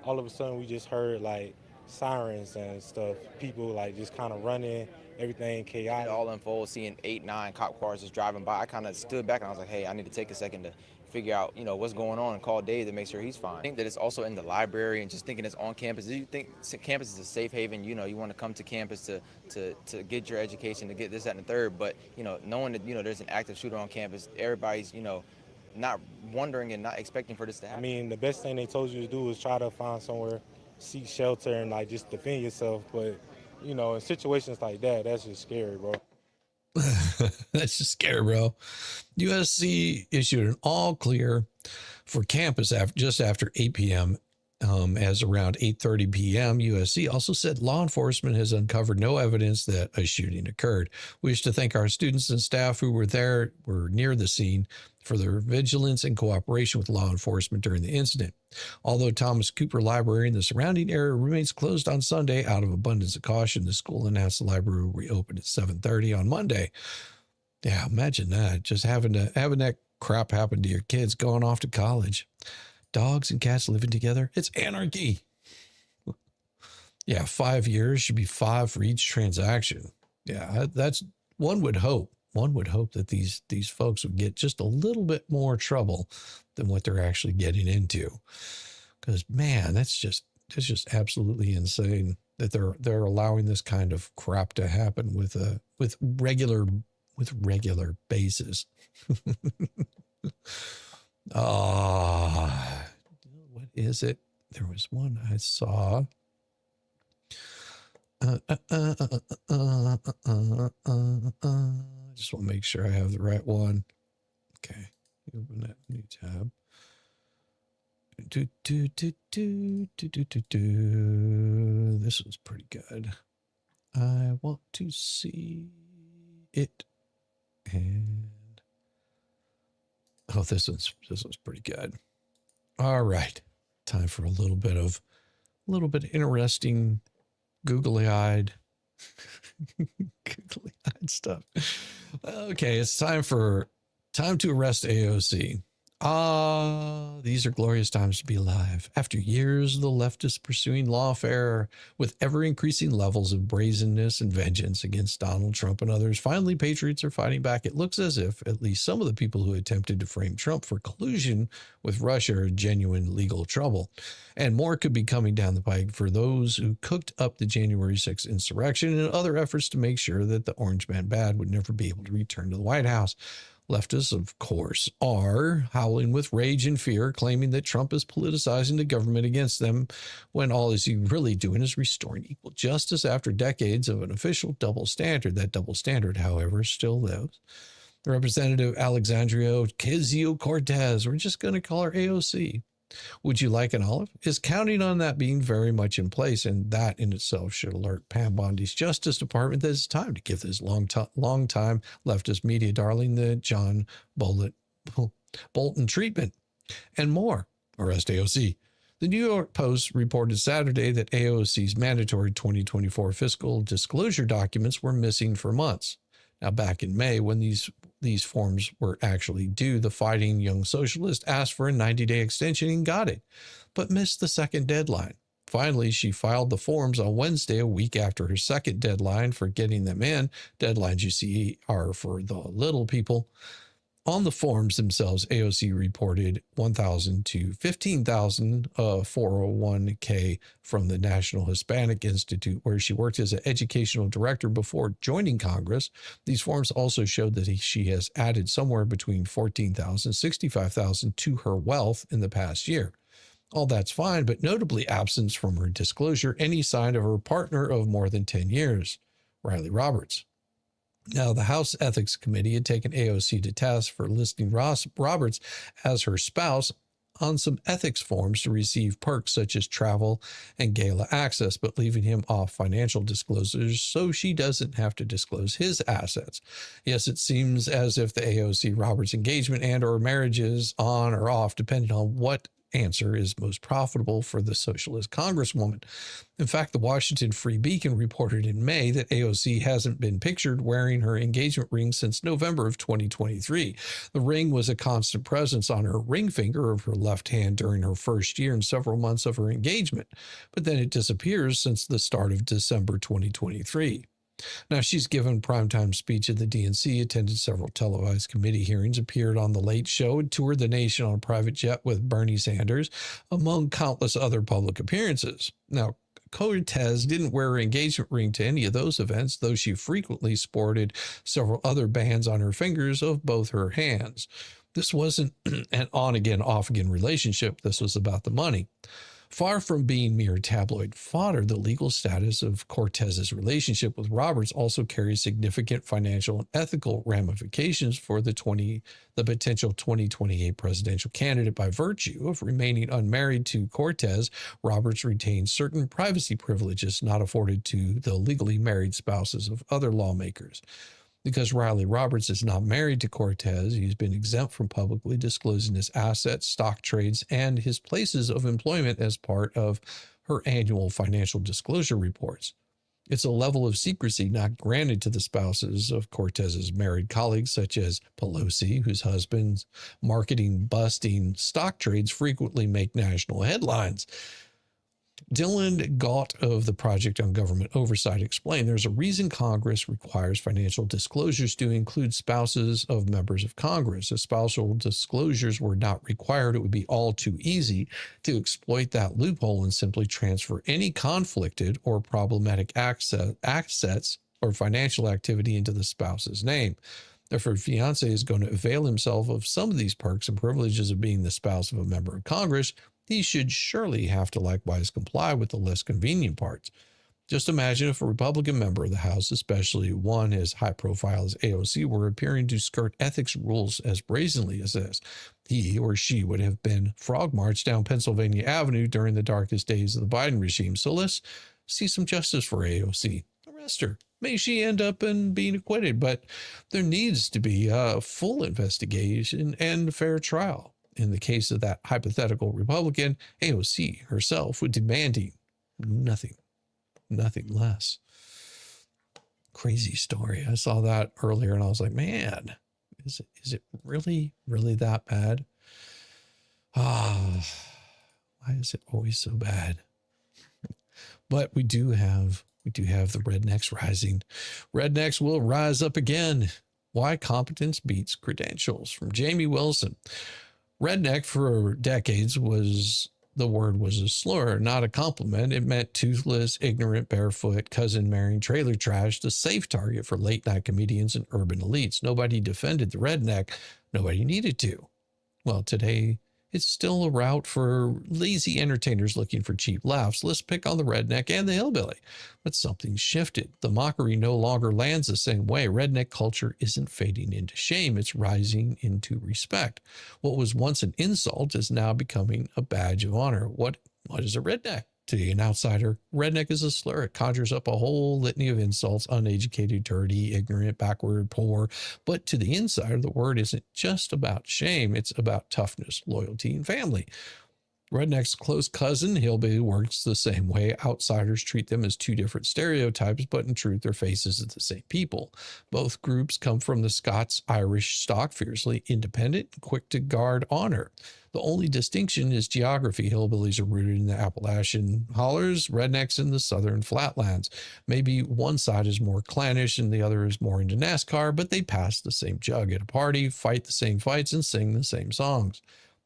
All of a sudden, we just heard like sirens and stuff. People like just kind of running. Everything chaotic. It all unfold, seeing 8, 9 cop cars just driving by. I kind of stood back and I was like, hey, I need to take a second to figure out, what's going on and call Dave to make sure he's fine. I think that it's also in the library and just thinking it's on campus. Do you think campus is a safe haven? You want to come to campus to get your education, to get this, that, and the third. But, knowing that, there's an active shooter on campus, everybody's, not wondering and not expecting for this to happen. I mean, the best thing they told you to do is try to find somewhere, seek shelter, and like just defend yourself. But in situations like that, that's just scary, bro. That's just scary, bro. USC issued an all clear for campus just after 8 p.m. As around 8:30 p.m., USC also said law enforcement has uncovered no evidence that a shooting occurred. We wish to thank our students and staff who were near the scene for their vigilance and cooperation with law enforcement during the incident. Although Thomas Cooper Library and the surrounding area remains closed on Sunday out of abundance of caution, the school announced the library will reopen at 7:30 on Monday. Yeah, imagine that. Just having that crap happen to your kids going off to college. Dogs and cats living together. It's anarchy. Yeah, 5 years should be 5 for each transaction. Yeah, that's one would hope. one would hope that these folks would get just a little bit more trouble than what they're actually getting into. Because man, that's just absolutely insane that they're allowing this kind of crap to happen with regular basis. What is it? There was one I saw. Just want to make sure I have the right one. Okay, open that new tab. This was pretty good. I want to see it. And oh, this one's pretty good. All right, time for a little bit interesting, googly-eyed stuff. Okay, it's time to arrest AOC. These are glorious times to be alive. After years of the leftists pursuing lawfare with ever-increasing levels of brazenness and vengeance against Donald Trump and others, finally patriots are fighting back. It looks as if at least some of the people who attempted to frame Trump for collusion with Russia are genuine legal trouble. And more could be coming down the pike for those who cooked up the January 6th insurrection and other efforts to make sure that the Orange Man Bad would never be able to return to the White House. Leftists, of course, are howling with rage and fear, claiming that Trump is politicizing the government against them, when all he's really doing is restoring equal justice after decades of an official double standard. That double standard, however, still lives. Representative Alexandria Ocasio-Cortez, we're just going to call her AOC, would you like an olive, is counting on that being very much in place, and that in itself should alert Pam Bondi's Justice Department that it's time to give this long-time leftist media darling the John Bolton treatment and more. Arrest AOC. The New York Post reported Saturday that AOC's mandatory 2024 fiscal disclosure documents were missing for months. Now, back in May, when these forms were actually due, the fighting young socialist asked for a 90-day extension and got it, but missed the second deadline. Finally, she filed the forms on Wednesday, a week after her second deadline for getting them in. Deadlines, you see, are for the little people. On the forms themselves, AOC reported $1,000 to $15,000 401k from the National Hispanic Institute, where she worked as an educational director before joining Congress. These forms also showed that she has added somewhere between $14,000 and $65,000 to her wealth in the past year. All that's fine, but notably absent from her disclosure any sign of her partner of more than 10 years, Riley Roberts. Now, the House Ethics Committee had taken AOC to task for listing Roberts as her spouse on some ethics forms to receive perks such as travel and gala access, but leaving him off financial disclosures so she doesn't have to disclose his assets. Yes, it seems as if the AOC Roberts engagement and or marriages on or off depended on what answer is most profitable for the socialist congresswoman. In fact, the Washington Free Beacon reported in May that AOC hasn't been pictured wearing her engagement ring since November of 2023. The ring was a constant presence on her ring finger of her left hand during her first year and several months of her engagement, but then it disappears since the start of December 2023. Now, she's given primetime speech at the DNC, attended several televised committee hearings, appeared on The Late Show, and toured the nation on a private jet with Bernie Sanders, among countless other public appearances. Now, Cortez didn't wear her engagement ring to any of those events, though she frequently sported several other bands on her fingers of both her hands. This wasn't an on-again, off-again relationship. This was about the money. Far from being mere tabloid fodder, the legal status of Cortez's relationship with Roberts also carries significant financial and ethical ramifications for the potential 2028 presidential candidate. By virtue of remaining unmarried to Cortez, Roberts retains certain privacy privileges not afforded to the legally married spouses of other lawmakers. Because Riley Roberts is not married to Cortez, he's been exempt from publicly disclosing his assets, stock trades, and his places of employment as part of her annual financial disclosure reports. It's a level of secrecy not granted to the spouses of Cortez's married colleagues, such as Pelosi, whose husband's marketing busting stock trades frequently make national headlines. Dylan Galt of the Project on Government Oversight explained there's a reason Congress requires financial disclosures to include spouses of members of Congress. If spousal disclosures were not required, it would be all too easy to exploit that loophole and simply transfer any conflicted or problematic assets or financial activity into the spouse's name. If her fiance is going to avail himself of some of these perks and privileges of being the spouse of a member of Congress, he should surely have to likewise comply with the less convenient parts. Just imagine if a Republican member of the House, especially one as high profile as AOC, were appearing to skirt ethics rules as brazenly as this. He or she would have been frog marched down Pennsylvania Avenue during the darkest days of the Biden regime. So let's see some justice for AOC. Arrest her. May she end up in being acquitted, but there needs to be a full investigation and fair trial. In the case of that hypothetical Republican, AOC herself would demanding nothing less. Crazy story. I saw that earlier and I was like, man, is it really that bad? Why is it always so bad? But we do have the rednecks rising. Rednecks will rise up again. Why competence beats credentials, from Jamie Wilson. Redneck for decades was a slur, not a compliment. It meant toothless, ignorant, barefoot, cousin marrying, trailer trash, the safe target for late night comedians and urban elites. Nobody defended the redneck. Nobody needed to. Well, today it's still a route for lazy entertainers looking for cheap laughs. Let's pick on the redneck and the hillbilly. But something shifted. The mockery no longer lands the same way. Redneck culture isn't fading into shame. It's rising into respect. What was once an insult is now becoming a badge of honor. What is a redneck? To an outsider, redneck is a slur. It conjures up a whole litany of insults: uneducated, dirty, ignorant, backward, poor. But to the insider, the word isn't just about shame. It's about toughness, loyalty, and family. Redneck's close cousin, hillbilly, works the same way. Outsiders treat them as two different stereotypes, but in truth, they're faces of the same people. Both groups come from the Scots-Irish stock, fiercely independent, quick to guard honor. The only distinction is geography. Hillbillies are rooted in the Appalachian hollers, rednecks in the southern flatlands. Maybe one side is more clannish and the other is more into NASCAR, but they pass the same jug at a party, fight the same fights, and sing the same songs.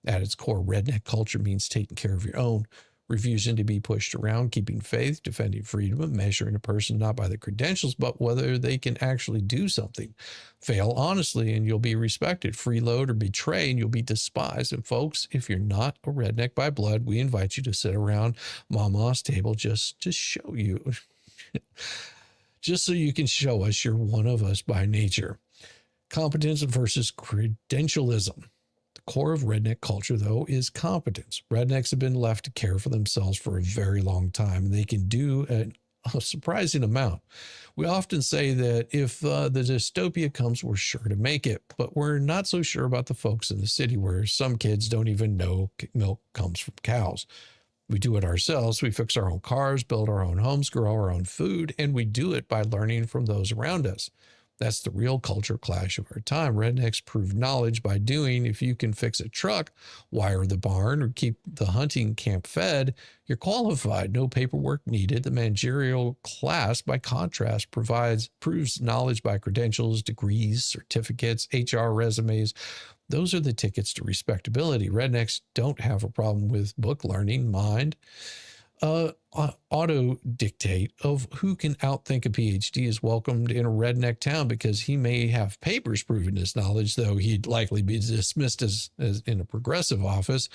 At its core, redneck culture means taking care of your own, refusing to be pushed around, keeping faith, defending freedom, and measuring a person not by the credentials, but whether they can actually do something. Fail honestly and you'll be respected. Freeload or betray and you'll be despised. And folks, if you're not a redneck by blood, we invite you to sit around Mama's table just to show you, just so you can show us you're one of us by nature. Competence versus credentialism. Core of redneck culture, though, is competence. Rednecks have been left to care for themselves for a very long time, and they can do a surprising amount. We often say that if the dystopia comes, we're sure to make it, but we're not so sure about the folks in the city where some kids don't even know milk comes from cows. We do it ourselves. We fix our own cars, build our own homes, grow our own food, and we do it by learning from those around us. That's the real culture clash of our time. Rednecks prove knowledge by doing. If you can fix a truck, wire the barn, or keep the hunting camp fed, you're qualified. No paperwork needed. The managerial class, by contrast, proves knowledge by credentials, degrees, certificates, HR resumes. Those are the tickets to respectability. Rednecks don't have a problem with book learning. Mind. Auto dictate of who can outthink a PhD is welcomed in a redneck town because he may have papers proving his knowledge, though he'd likely be dismissed as in a progressive office.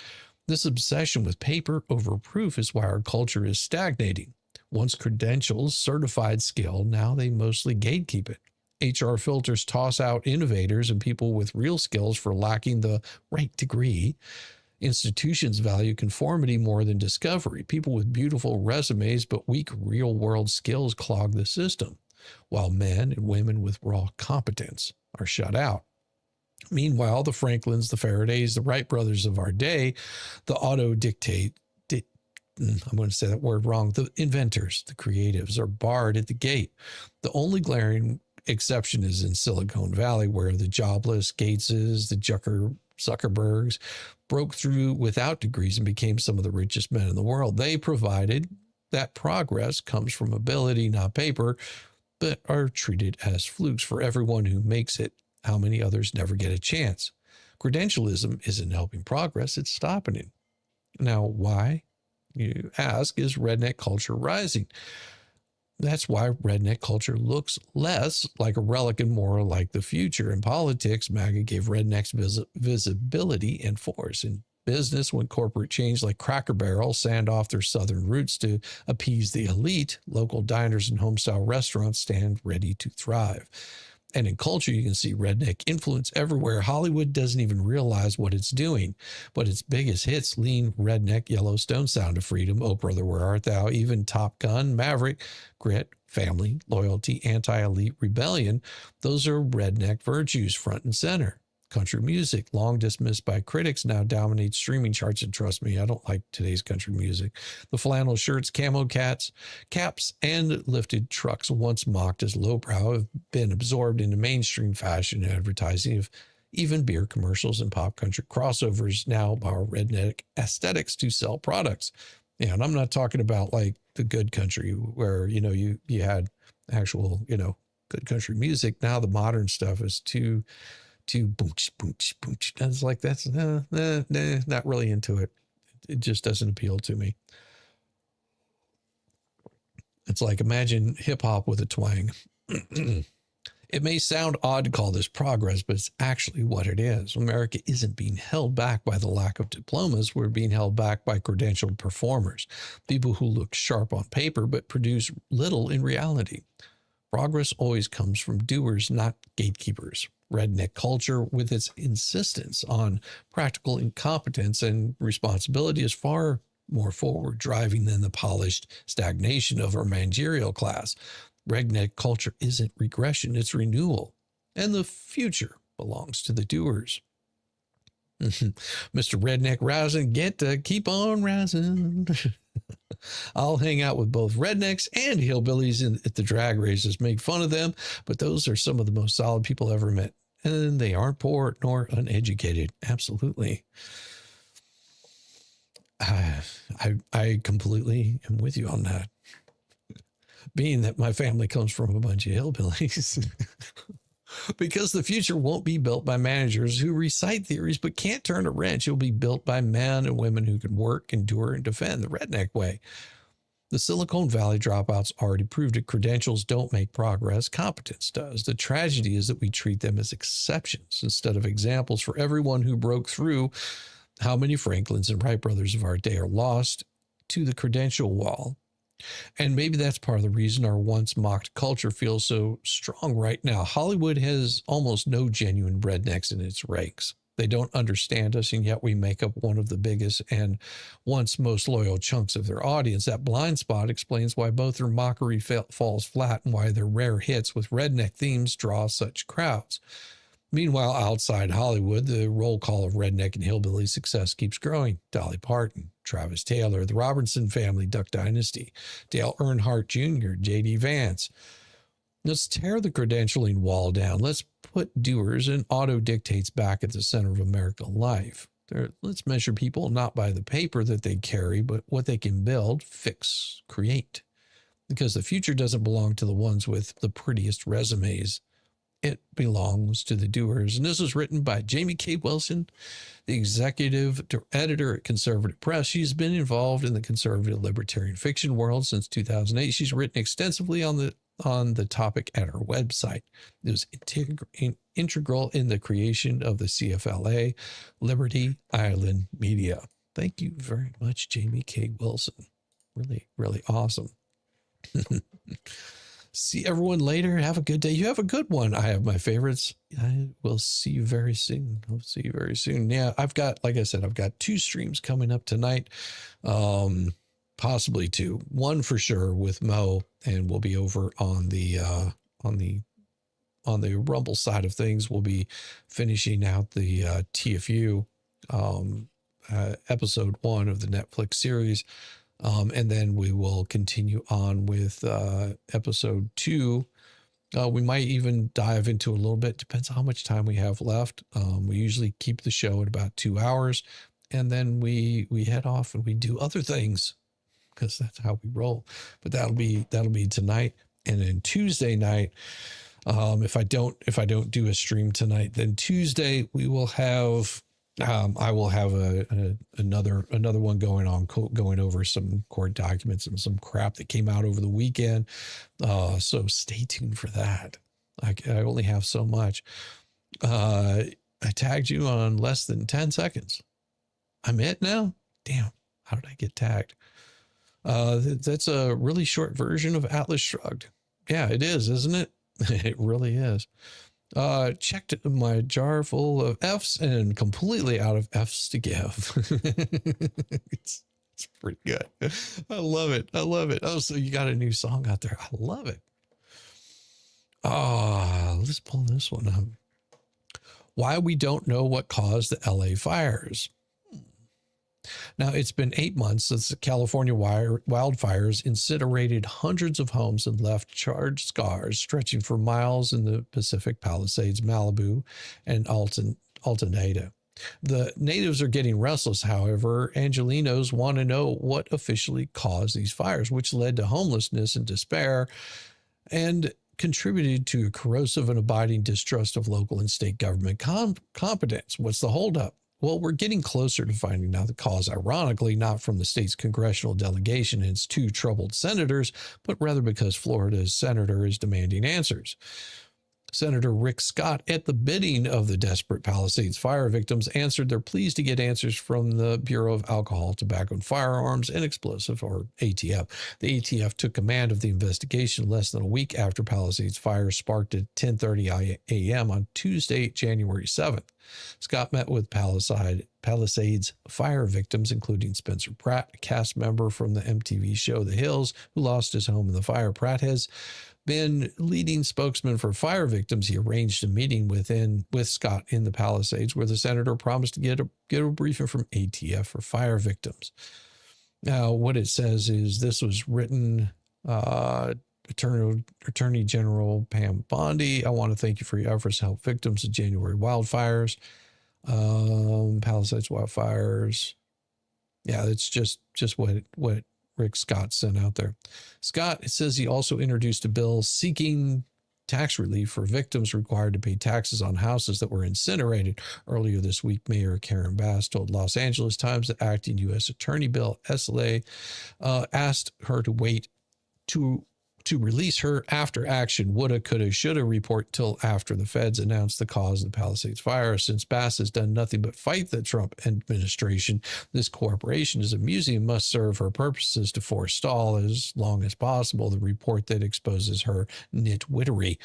This obsession with paper over proof is why our culture is stagnating. Once credentials, certified skill, now they mostly gatekeep it. HR filters toss out innovators and people with real skills for lacking the right degree. Institutions value conformity more than discovery. People with beautiful resumes but weak real-world skills clog the system, while men and women with raw competence are shut out. Meanwhile, the Franklins, the Faradays, the Wright brothers of our day, the I'm going to say that word wrong, the inventors, the creatives, are barred at the gate. The only glaring exception is in Silicon Valley, where the jobless Gateses, the Zuckerbergs, broke through without degrees and became some of the richest men in the world. They provided that progress comes from ability, not paper, but are treated as flukes. For everyone who makes it, how many others never get a chance? Credentialism isn't helping progress, it's stopping it. Now, why, you ask, is redneck culture rising? That's why redneck culture looks less like a relic and more like the future. In politics, MAGA gave rednecks visibility and force. In business, when corporate chains like Cracker Barrel sand off their southern roots to appease the elite, local diners and homestyle restaurants stand ready to thrive. And in culture, you can see redneck influence everywhere. Hollywood doesn't even realize what it's doing, but its biggest hits: Lean, Redneck, Yellowstone, Sound of Freedom, Oh Brother, Where Art Thou, even Top Gun, Maverick, Grit, Family, Loyalty, Anti-Elite, Rebellion. Those are redneck virtues front and center. Country music, long dismissed by critics, now dominates streaming charts. And trust me, I don't like today's country music. The flannel shirts, camo caps, and lifted trucks, once mocked as lowbrow, have been absorbed into mainstream fashion advertising. Of even beer commercials and pop country crossovers now borrow redneck aesthetics to sell products. Yeah, and I'm not talking about like the good country where, you had actual, good country music. Now the modern stuff is too boonch, boonch, boonch. And it's like, that's not really into it. It just doesn't appeal to me. It's like, imagine hip hop with a twang. It may sound odd to call this progress, but it's actually what it is. America isn't being held back by the lack of diplomas. We're being held back by credentialed performers, people who look sharp on paper but produce little in reality. Progress always comes from doers, not gatekeepers. Redneck culture, with its insistence on practical incompetence and responsibility, is far more forward driving than the polished stagnation of our managerial class. Redneck culture isn't regression, it's renewal. And the future belongs to the doers. Mr. Redneck Rousing, get to keep on rising. I'll hang out with both rednecks and hillbillies at the drag races, make fun of them, but those are some of the most solid people ever met. And they aren't poor nor uneducated. Absolutely. I completely am with you on that. Being that my family comes from a bunch of hillbillies. Because the future won't be built by managers who recite theories but can't turn a wrench. It'll be built by men and women who can work, endure, and defend the redneck way. The Silicon Valley dropouts already proved it. Credentials don't make progress. Competence does. The tragedy is that we treat them as exceptions instead of examples. For everyone who broke through, how many Franklins and Wright brothers of our day are lost to the credential wall? And maybe that's part of the reason our once mocked culture feels so strong right now. Hollywood has almost no genuine rednecks in its ranks. They don't understand us, and yet we make up one of the biggest and once most loyal chunks of their audience. That blind spot explains why both their mockery falls flat and why their rare hits with redneck themes draw such crowds. Meanwhile, outside Hollywood, the roll call of redneck and hillbilly success keeps growing. Dolly Parton, Travis Taylor, the Robinson Family, Duck Dynasty, Dale Earnhardt Jr., J.D. Vance. Let's tear the credentialing wall down. Let's put doers and auto dictates back at the center of American life. Let's measure people not by the paper that they carry, but what they can build, fix, create. Because the future doesn't belong to the ones with the prettiest resumes. It belongs to the doers. And this was written by Jamie K. Wilson, the executive editor at Conservative Press. She's been involved in the conservative libertarian fiction world since 2008. She's written extensively on the topic at her website. It was integral in the creation of the CFLA, Liberty Island Media. Thank you very much, Jamie K. Wilson. Really, really awesome. See everyone later. Have a good day. You have a good one. I have my favorites. I will see you very soon. I'll see you very soon. Yeah, like I said, I've got 2 streams coming up tonight. Possibly 2. One for sure with Mo, and we'll be over on the Rumble side of things. We'll be finishing out the TFU episode 1 of the Netflix series. And then we will continue on with episode 2 We might even dive into a little bit. Depends on how much time we have left. We usually keep the show at about 2 hours, and then we head off and we do other things because that's how we roll. But that'll be tonight, and then Tuesday night. If I don't do a stream tonight, then Tuesday we will have. I will have another one going over some court documents and some crap that came out over the weekend. So stay tuned for that. I only have so much. I tagged you on less than 10 seconds. I'm it now? Damn. How did I get tagged? That's a really short version of Atlas Shrugged. Yeah, it is, isn't it? It really is. Checked my jar full of F's and completely out of F's to give. It's pretty good. I love it. Oh, so you got a new song out there. I love it. Let's pull this one up. Why we don't know what caused the LA fires. Now, it's been 8 months since the California wildfires incinerated hundreds of homes and left charred scars stretching for miles in the Pacific Palisades, Malibu, and Altameda. The natives are getting restless, however. Angelinos want to know what officially caused these fires, which led to homelessness and despair, and contributed to a corrosive and abiding distrust of local and state government competence. What's the holdup? Well, we're getting closer to finding out the cause, ironically, not from the state's congressional delegation and its 2 troubled senators, but rather because Florida's senator is demanding answers. Senator Rick Scott, at the bidding of the desperate Palisades fire victims, answered they're pleased to get answers from the Bureau of Alcohol, Tobacco, and Firearms and Explosive, or ATF. The ATF took command of the investigation less than a week after Palisades fire sparked at 10:30 a.m. on Tuesday, January 7th. Scott met with Palisades fire victims, including Spencer Pratt, a cast member from the MTV show The Hills, who lost his home in the fire. Pratt has been leading spokesman for fire victims. He arranged a meeting with Scott in the Palisades, where the senator promised to get a briefing from ATF for fire victims. Now, what it says is this was written, Attorney General Pam Bondi. I want to thank you for your efforts to help victims of January wildfires. Palisades wildfires. Yeah, it's just what Rick Scott sent out there. Scott, it says he also introduced a bill seeking tax relief for victims required to pay taxes on houses that were incinerated. Earlier this week, Mayor Karen Bass told Los Angeles Times that acting U.S. Attorney Bill Esley asked her to wait to release her after action woulda, coulda, shoulda report till after the feds announced the cause of the Palisades fire. Since Bass has done nothing but fight the Trump administration, this corporation as a museum must serve her purposes to forestall as long as possible the report that exposes her nitwittery.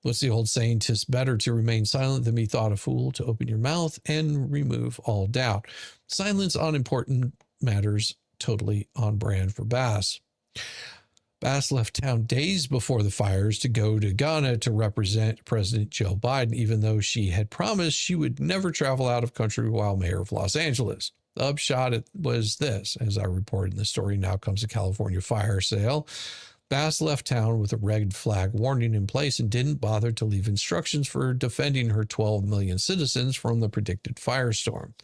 What's the old saying? 'Tis better to remain silent than be thought a fool, to open your mouth and remove all doubt. Silence on important matters, totally on brand for Bass. Bass left town days before the fires to go to Ghana to represent President Joe Biden, even though she had promised she would never travel out of country while mayor of Los Angeles. The upshot was this, as I reported in the story. Now comes the California fire sale. Bass left town with a red flag warning in place and didn't bother to leave instructions for defending her 12 million citizens from the predicted firestorm.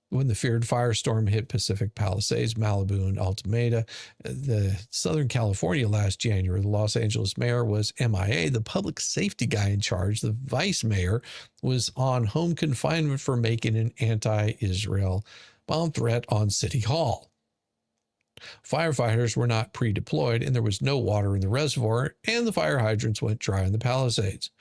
When the feared firestorm hit Pacific Palisades, Malibu, and Altameda, the Southern California last January, the Los Angeles mayor was MIA. The public safety guy in charge, the vice mayor, was on home confinement for making an anti-Israel bomb threat on City Hall. Firefighters were not pre-deployed, and there was no water in the reservoir, and the fire hydrants went dry in the Palisades.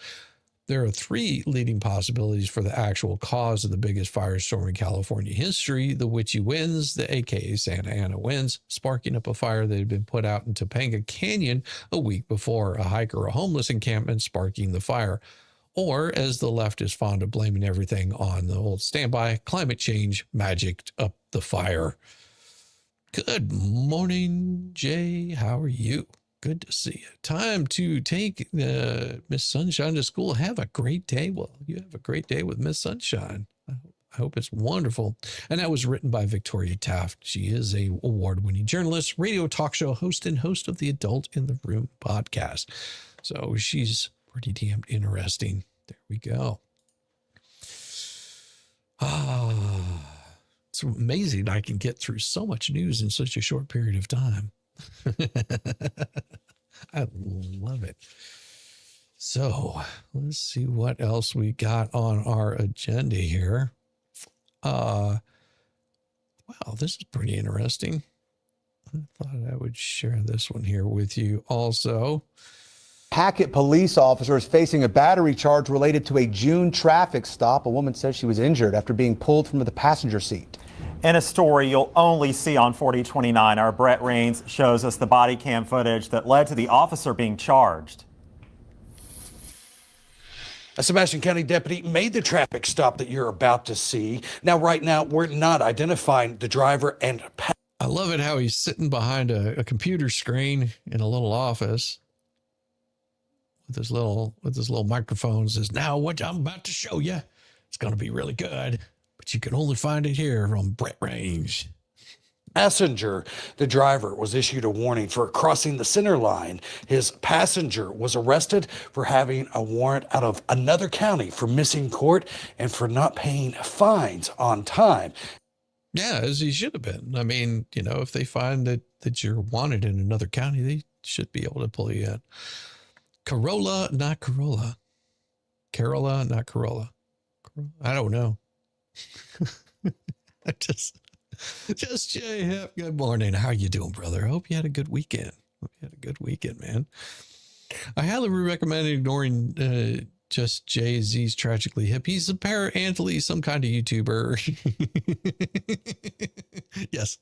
There are 3 leading possibilities for the actual cause of the biggest firestorm in California history: the witchy winds, the aka Santa Ana winds, sparking up a fire that had been put out in Topanga Canyon a week before, a hiker or a homeless encampment sparking the fire. Or, as the left is fond of blaming everything on the old standby, climate change magicked up the fire. Good morning, Jay. How are you? Good to see you. Time to take Miss Sunshine to school. Have a great day. Well, you have a great day with Miss Sunshine. I hope it's wonderful. And that was written by Victoria Taft. She is a award-winning journalist, radio talk show host, and host of the Adult in the Room podcast. So she's pretty damn interesting. There we go. It's amazing I can get through so much news in such a short period of time. I love it. So let's see what else we got on our agenda here. Wow, this is pretty interesting. I thought I would share this one here with you also. Hackett police officer is facing a battery charge related to a June traffic stop. A woman says she was injured after being pulled from the passenger seat. In a story you'll only see on 4029, our Brett Rains shows us the body cam footage that led to the officer being charged. A Sebastian County deputy made the traffic stop that you're about to see. Now, right now, we're not identifying the driver and... I love it how he's sitting behind a computer screen in a little office with his little microphone. Says, now what I'm about to show you, it's going to be really good, but you can only find it here on Brett Range. Passenger, the driver was issued a warning for crossing the center line. His passenger was arrested for having a warrant out of another county for missing court and for not paying fines on time. Yeah, as he should have been. I mean, you know, if they find that you're wanted in another county, they should be able to pull you in. Corolla, not Corolla. Carola, not Corolla. I don't know. Just yeah, good morning. How you doing, brother? I hope you had a good weekend. Man. I highly recommend ignoring just Jay-Z's Tragically Hip. He's apparently some kind of YouTuber. Yes,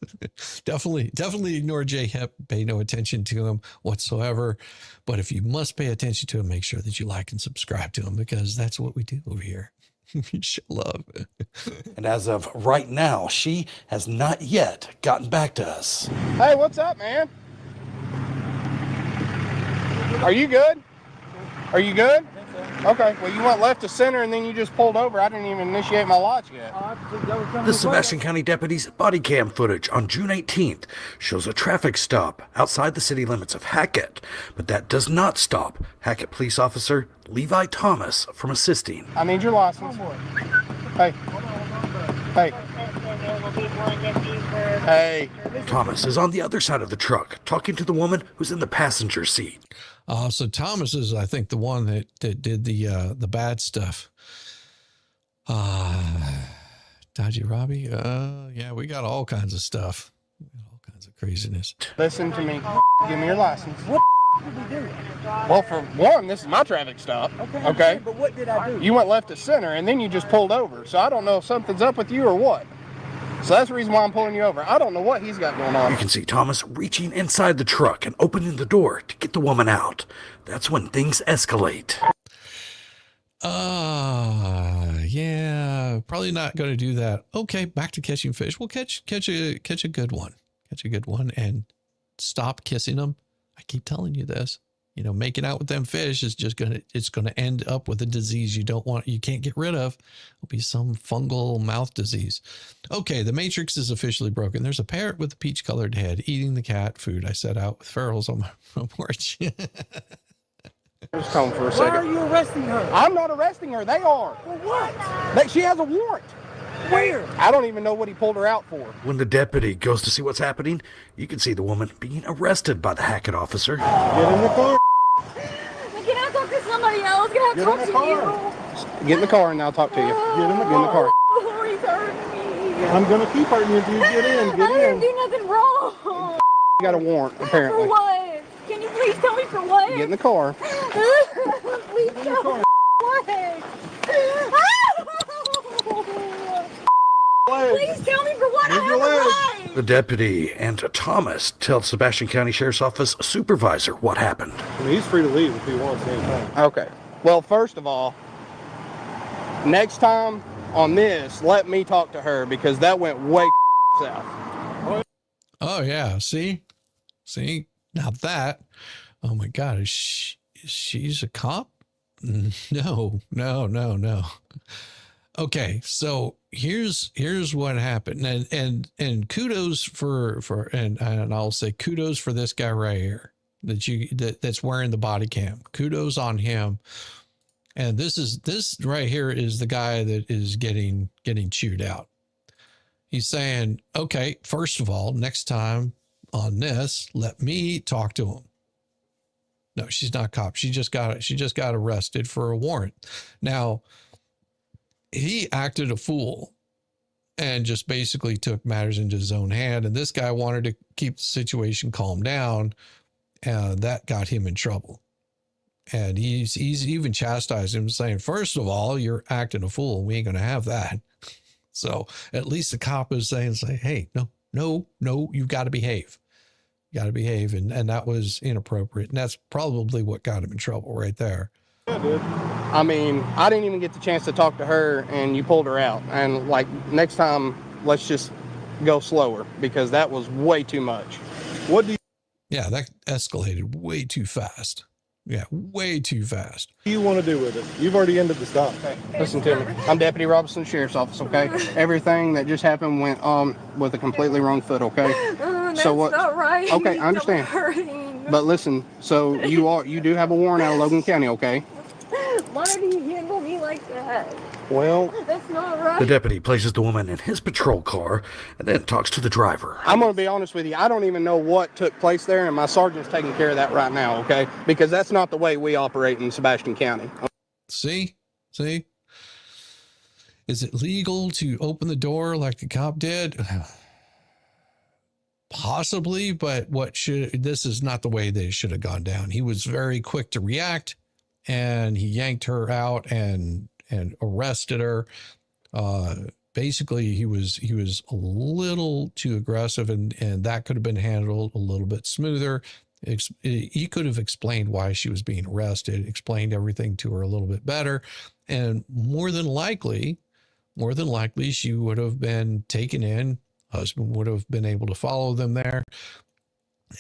definitely ignore Jay Hip. Pay no attention to him whatsoever. But if you must pay attention to him, make sure that you like and subscribe to him, because that's what we do over here. You should love. And as of right now, she has not yet gotten back to us. Hey, what's up, man? Are you good? Are you good? Okay, well, you went left to center and then you just pulled over. I didn't even initiate my watch yet. The Sebastian County deputy's body cam footage on June 18th shows a traffic stop outside the city limits of Hackett, but that does not stop Hackett police officer Levi Thomas from assisting. I need your license. Hey. Hey. Hey. Thomas is on the other side of the truck, talking to the woman who's in the passenger seat. So Thomas is, I think, the one that did the bad stuff. Dodgy Robbie. Yeah, we got all kinds of stuff. All kinds of craziness. Listen to me. Give me your license. What did we do? Well, for one, this is my traffic stop. Okay. But what did I do? You went left to center and then you just pulled over. So I don't know if something's up with you or what. So that's the reason why I'm pulling you over. I don't know what he's got going on. You can see Thomas reaching inside the truck and opening the door to get the woman out. That's when things escalate. Yeah, probably not going to do that. Okay, back to catching fish. We'll catch a good one. Catch a good one and stop kissing them. I keep telling you this. You know, making out with them fish is just it's gonna end up with a disease you can't get rid of. It'll be some fungal mouth disease. Okay, the matrix is officially broken. There's a parrot with a peach-colored head eating the cat food I set out with ferals on my front porch. Just come for a second. Why are you arresting her? I'm not arresting her. They are. For what? She has a warrant. Where? I don't even know what he pulled her out for. When the deputy goes to see what's happening, you can see the woman being arrested by the Hackett officer. Get in the car. Can I talk to somebody else? Can I talk to you? Get in the car and I'll talk to you. Get in the car. Oh, he's hurting me. I'm going to keep hurting you if you get in. I didn't do nothing wrong. You got a warrant, apparently. For what? Can you please tell me for what? Get in the car. Please tell me what? Please tell me for what I have a right. The deputy and Thomas tell Sebastian County Sheriff's Office supervisor what happened. I mean, he's free to leave if he wants anything. Okay. Well, first of all, next time on this, let me talk to her because that went way south. Oh, yeah. See? Now that, oh my God, she's a cop? No. Okay, so here's what happened, and kudos for and I'll say kudos for this guy right here. that's wearing the body cam. Kudos on him. And this right here is the guy that is getting chewed out. He's saying, okay, first of all, next time on this, let me talk to him. No, she's not a cop. She just got arrested for a warrant. Now, he acted a fool and just basically took matters into his own hand. And this guy wanted to keep the situation calmed down. And that got him in trouble. And he's even chastised him, saying, first of all, you're acting a fool. We ain't going to have that. So at least the cop is saying, hey, no, you've got to behave. You got to behave. And that was inappropriate. And that's probably what got him in trouble right there. Yeah, dude. I mean, I didn't even get the chance to talk to her, and you pulled her out. And, like, next time, let's just go slower, because that was way too much. Yeah, that escalated way too fast. Yeah, way too fast. What do you want to do with it? You've already ended the stop. Okay. Listen to me. I'm Deputy Robinson Sheriff's Office, okay? Everything that just happened went on with a completely wrong foot, okay? That's not right. Okay, I understand. But listen, so you do have a warrant out of Logan County, okay? Why do you handle me like that? Well, that's not right. The deputy places the woman in his patrol car and then talks to the driver. I'm going to be honest with you. I don't even know what took place there, and my sergeant's taking care of that right now, okay? Because that's not the way we operate in Sebastian County. See? Is it legal to open the door like the cop did? Possibly, but this is not the way they should have gone down. He was very quick to react, and he yanked her out and arrested her. Basically, he was a little too aggressive, and that could have been handled a little bit smoother. He could have explained why she was being arrested, explained everything to her a little bit better, and more than likely, she would have been taken in. Husband would have been able to follow them there.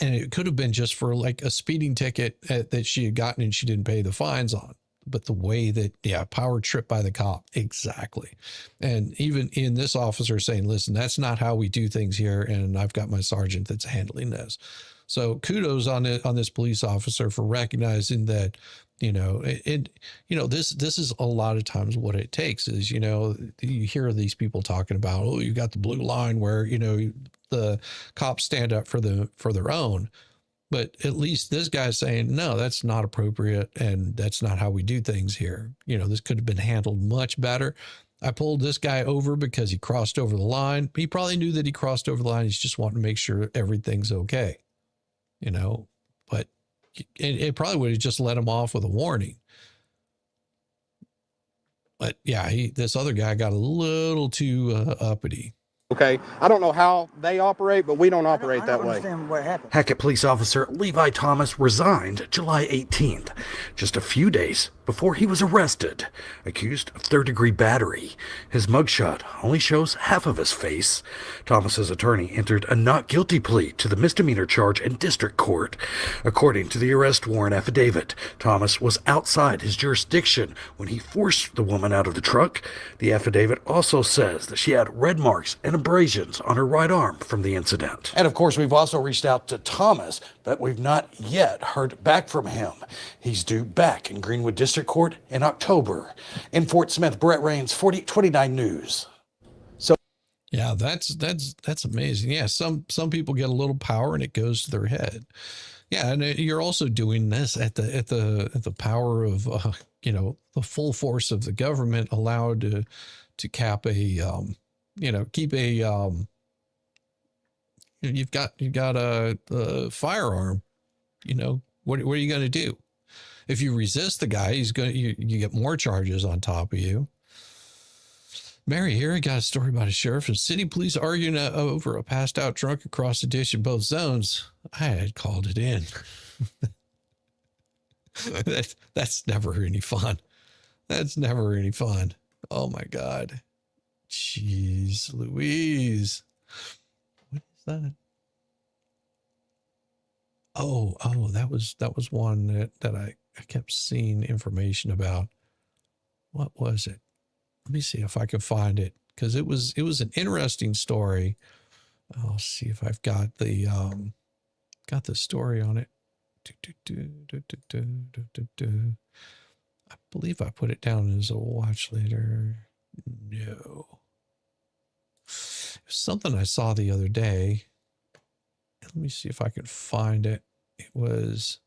And it could have been just for like a speeding ticket that she had gotten and she didn't pay the fines on. But the way that, power trip by the cop. Exactly. And even in this officer saying, listen, that's not how we do things here. And I've got my sergeant that's handling this. So kudos on this police officer for recognizing that, this is a lot of times what it takes is, you hear these people talking about, oh, you got the blue line where, the cops stand up for their own. But at least this guy's saying, no, that's not appropriate. And that's not how we do things here. This could have been handled much better. I pulled this guy over because he crossed over the line. He probably knew that he crossed over the line. He's just wanting to make sure everything's okay, but it probably would have just let him off with a warning. But yeah, this other guy got a little too uppity. Okay, I don't know how they operate, but we don't operate that way. Hackett police officer Levi Thomas resigned July 18th, just a few days before he was arrested, accused of third-degree battery. His mugshot only shows half of his face. Thomas's attorney entered a not guilty plea to the misdemeanor charge in district court. According to the arrest warrant affidavit, Thomas was outside his jurisdiction when he forced the woman out of the truck. The affidavit also says that she had red marks and abrasions on her right arm from the incident. And of course, we've also reached out to Thomas, but we've not yet heard back from him. He's due back in Greenwood District Court in October. In Fort Smith, Brett Rains, 4029 News. So, yeah, that's amazing. Yeah, some people get a little power and it goes to their head. Yeah, and you're also doing this at the power of the full force of the government allowed to cap a keep a you've got a firearm. What are you going to do? If you resist the guy, you get more charges on top of you. Mary here, I got a story about a sheriff and city police arguing over a passed out drunk across the ditch in both zones. I had called it in. That's never any fun. That's never any fun. Oh my God. Jeez Louise. What is that? Oh, that was one that I kept seeing information about. What was it? Let me see if I can find it, because it was an interesting story. I'll see if I've got the story on it. I believe I put it down as a watch later. No. It was something I saw the other day. Let me see if I can find it. It was...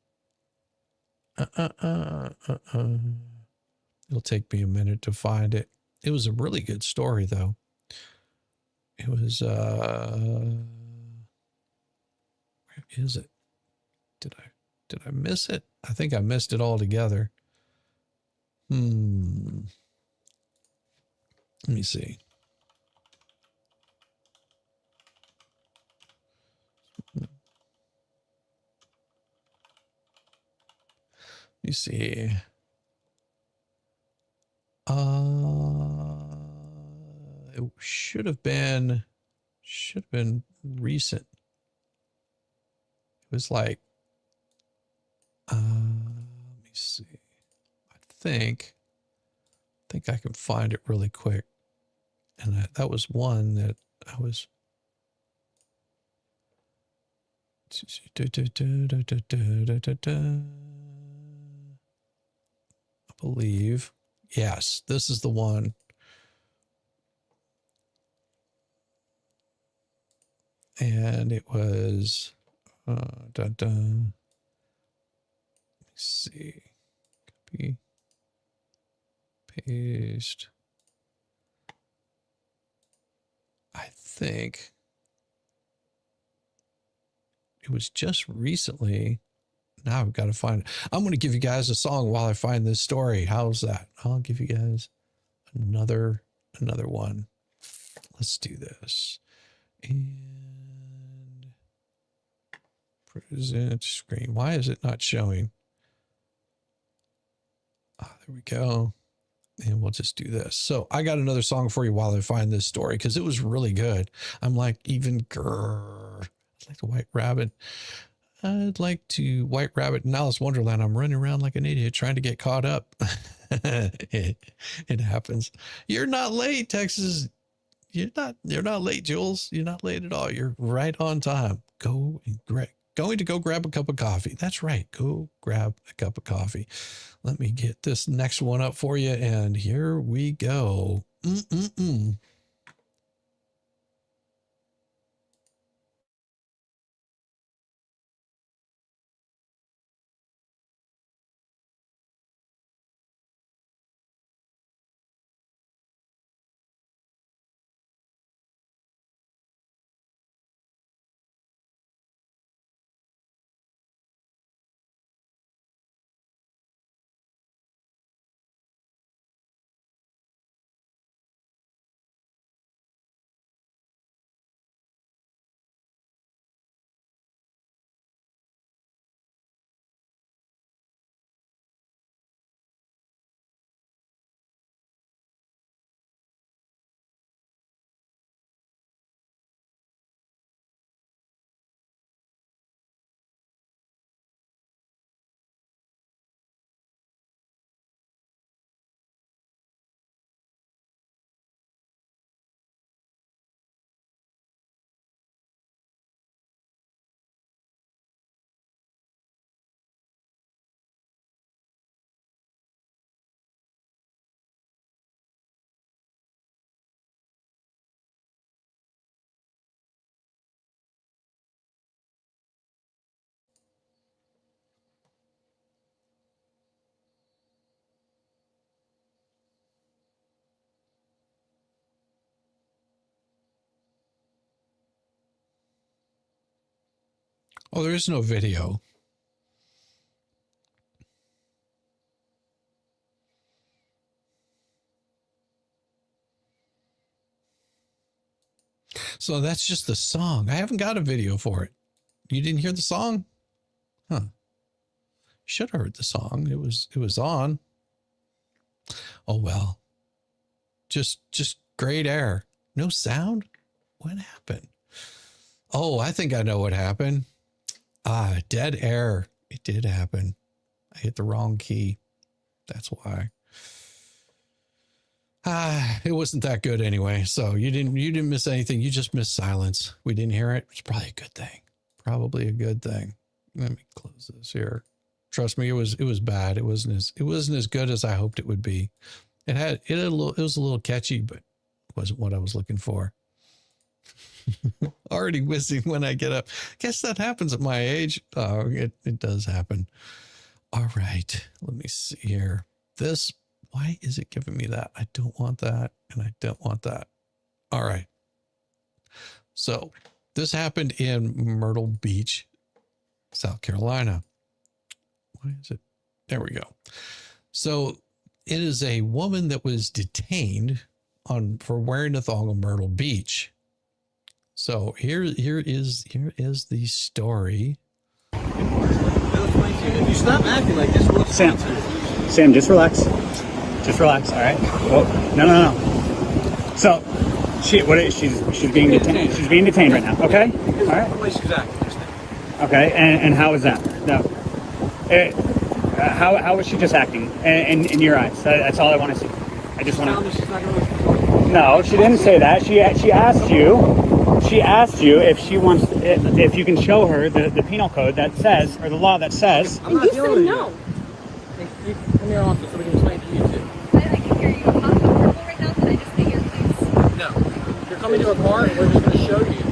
It'll take me a minute to find it. It was a really good story, though. It was... Where is it? Did I miss it? I think I missed it altogether. Let me see. Let me see. It should have been recent. It was like, let me see. I think I can find it really quick. And that was one that I was. I believe. Yes, this is the one. And it was, let me see, copy, paste. I think it was just recently. Now I've got to find it. I'm going to give you guys a song while I find this story. How's that? I'll give you guys another one. Let's do this. And present screen. Why is it not showing? Ah, there we go. And we'll just do this. So I got another song for you while I find this story because it was really good. I'm like, even grrr. I'd like the White Rabbit. I'd like to White Rabbit in Alice Wonderland. I'm running around like an idiot trying to get caught up. It happens. You're not late, Texas. You're not late, Jules. You're not late at all. You're right on time. Going to go grab a cup of coffee. That's right. Go grab a cup of coffee. Let me get this next one up for you. And here we go. Oh, there is no video. So that's just the song. I haven't got a video for it. You didn't hear the song? Huh. Should have heard the song. It was on. Oh well. Just great air. No sound? What happened? Oh, I think I know what happened. Dead air. It did happen. I hit the wrong key. That's why. It wasn't that good anyway. So you didn't miss anything. You just missed silence. We didn't hear it. It's probably a good thing. Probably a good thing. Let me close this here. Trust me, it was bad. It wasn't as good as I hoped it would be. It was a little catchy, but wasn't what I was looking for. Already whizzing when I get up. Guess that happens at my age. Oh, it does happen. All right, let me see here. Why is it giving me that? I don't want that, and I don't want that. All right. So this happened in Myrtle Beach, South Carolina. Why is it? There we go. So it is a woman that was detained for wearing a thong on Myrtle Beach. So here is the story. If you stop acting like this, what's Sam, just relax. Just relax, all right? Well, no. So, she's being detained. She's being detained right now, okay? All right? Okay, and how is that? No. How was she just acting in your eyes? That's all I want to see. I just want to... No, she didn't say that. She asked you... She asked you if she wants, if you can show her the penal code that says, or the law that says. I'm not dealing with no. You come here office so we can explain to you too. I can hear you. I'm not comfortable right now. Can I just stay here, please? No. You're coming to a car and we're just going to show you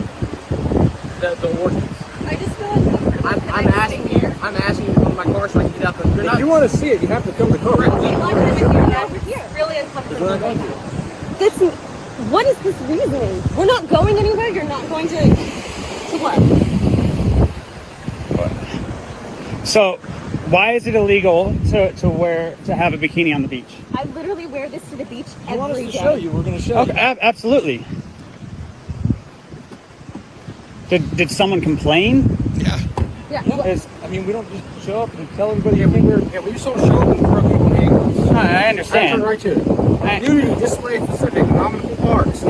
the ordinance. I just feel uncomfortable. I'm asking you to come to my car so I can get out. If you want to see it, you have to come to the car. I'm really uncomfortable. What is this reasoning? We're not going anywhere. You're not going to what? So, why is it illegal to have a bikini on the beach? I literally wear this to the beach every day. You want us to show you? We're going to show you. Absolutely. Did someone complain? Yeah. Yeah. I mean, we don't just show up and tell everybody we just don't show up and throw people in handcuffs. I understand. Right to it. Nudity display specific nominal parks.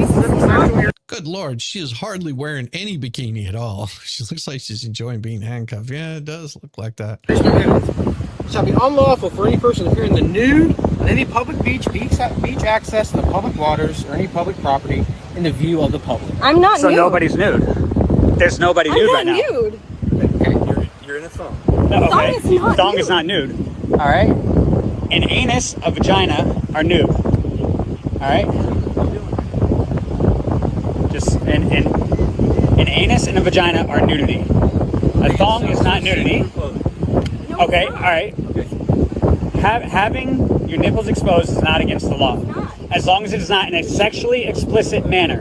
Good Lord, she is hardly wearing any bikini at all. She looks like she's enjoying being handcuffed. Yeah, it does look like that. It shall be unlawful for any person to appear in the nude on any public beach access to the public waters or any public property in the view of the public. I'm not So nude. nobody's nude. There's nobody nude right now. I'm not nude. Okay, you're in a thong. No, okay. Thong is not Thong nude. is not nude. All right. An anus, a vagina are nude. All right. Just an anus and a vagina are nudity. A thong is not nudity. Okay. All right. Having your nipples exposed is not against the law, as long as it is not in a sexually explicit manner.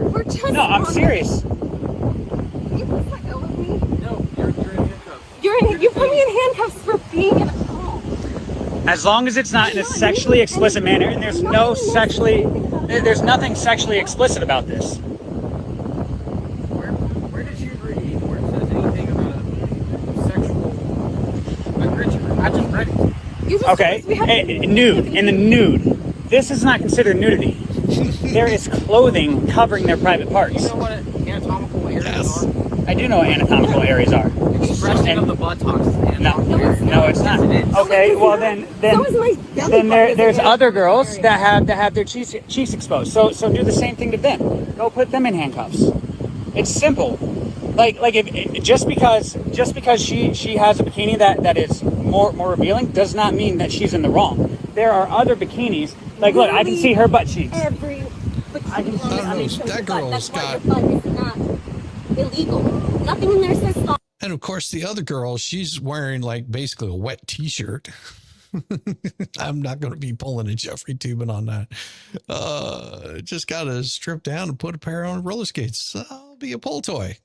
No, I'm serious. You put me in handcuffs for being in a thong. As long as it's not in a sexually explicit manner, and there's nothing sexually explicit about this. Where did you read where it says anything about a sexual? I just read it. Okay, nude, in the nude. This is not considered nudity. There is clothing covering their private parts. You know what anatomical areas are? I do know what anatomical areas are. Expression of the buttocks. No, it's not. Okay, well then there's other girls that have their cheeks exposed. So do the same thing to them. Go put them in handcuffs. It's simple. Like if just because she has a bikini that is more revealing does not mean that she's in the wrong. There are other bikinis. Like look, I can see her butt cheeks. Every bikini. That girl's got. Your butt is not illegal. Nothing in there says thong. And of course, the other girl, she's wearing like basically a wet t-shirt. I'm not going to be pulling a Jeffrey Tubin on that. Just got to strip down and put a pair on roller skates. I'll be a pull toy.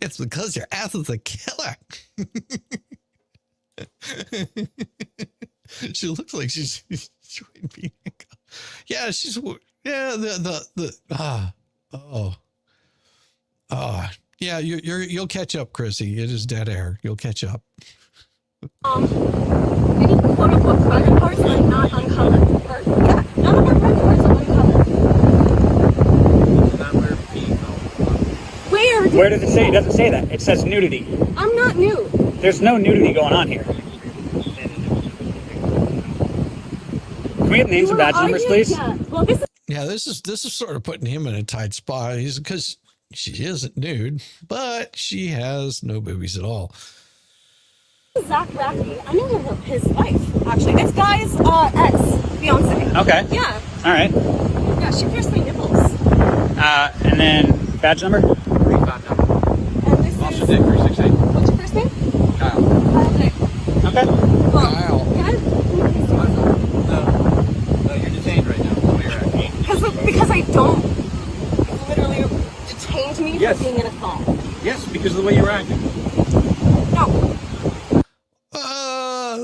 It's because your ass is a killer. She looks like she's enjoying being handcuffed. Yeah, yeah, you'll catch up, Chrissy. It is dead air. You'll catch up. Any quote unquote private parts are not uncovered. Yeah, none of our private parts are uncovered. Where does it say? It doesn't say that. It says nudity. I'm not nude. There's no nudity going on here. Can we have names and badge numbers, please? Yeah. Well, this is sort of putting him in a tight spot. He's because She isn't nude, but she has no boobies at all. Zach Rafferty. I know his wife, actually. This guy's ex-fiance. Okay. Yeah. All right. Yeah, she pierced my nipples. And then badge number? 35 number. And this Officer is... Dick 368. What's your first name? Kyle. Kyle Dick. Okay. Well, Kyle. can I please see myself? No, you're detained right now. Where you're at. Because I don't. It literally detained me Yes. for being in a thong. Yes, because of the way you were acting. No.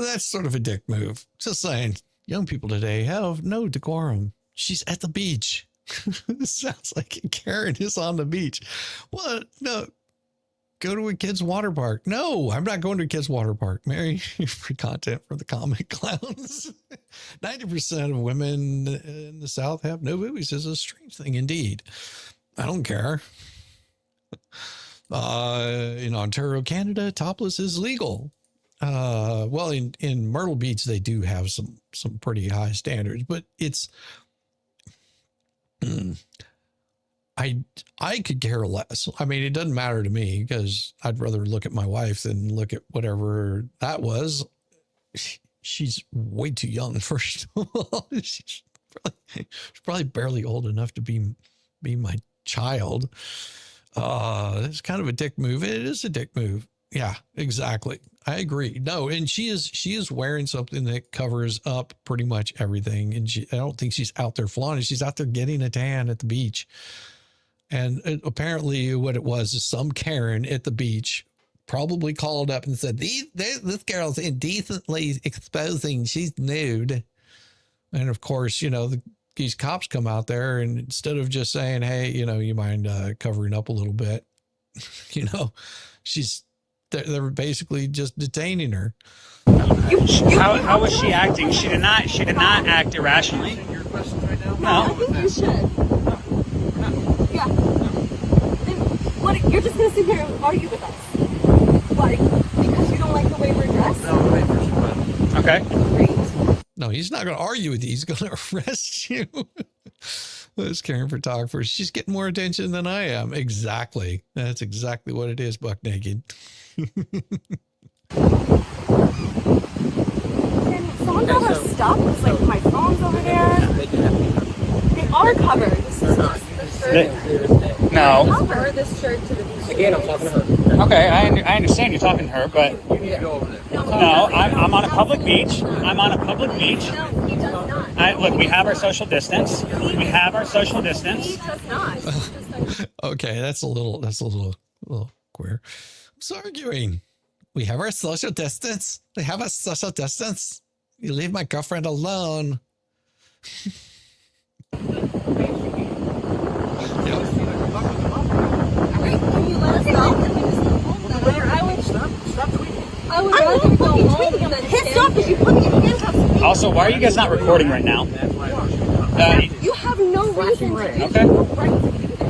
That's sort of a dick move. Just saying, young people today have no decorum. She's at the beach. This sounds like Karen is on the beach. What? No. Go to a kid's water park. No, I'm not going to a kid's water park. Mary, for content for the comic clowns. 90% of women in the South have no boobies. It's a strange thing indeed. I don't care. In Ontario, Canada, topless is legal. Well, in Myrtle Beach, they do have some pretty high standards, but it's, I could care less. I mean, it doesn't matter to me because I'd rather look at my wife than look at whatever that was. She's way too young, first of all. She's probably barely old enough to be my child. It's kind of a dick move. It is a dick move. Yeah, exactly. I agree. No, and she is wearing something that covers up pretty much everything. And I don't think she's out there flaunting. She's out there getting a tan at the beach. And apparently what it was is some Karen at the beach probably called up and said, this girl's indecently exposing. She's nude. And of course, these cops come out there and instead of just saying, hey, you mind covering up a little bit, they're basically just detaining her. How was she acting? She did not act irrationally. I think you should. Yeah. And what? You're just gonna sit here and argue with us? Why? Because you don't like the way we're dressed? No, okay. Great. No, he's not going to argue with you. He's going to arrest you. This Karen photographer, she's getting more attention than I am. Exactly. That's exactly what it is, buck naked. Can someone grab our stuff? It's like my phone's over there. They are covered. This is just the shirt. No. Cover this shirt to the beach. Again, I'm talking to her. Okay, I understand you're talking to her, but you need to go over there. No, I'm on a public beach. I'm on a public beach. No, he does not. Look, we have our social distance. We have our social distance. He does not. Okay, that's a little queer. I'm arguing. We have our social distance. We have our social distance. You leave my girlfriend alone. Also, why are you guys not recording right now? You have no reason to do okay. right to do this.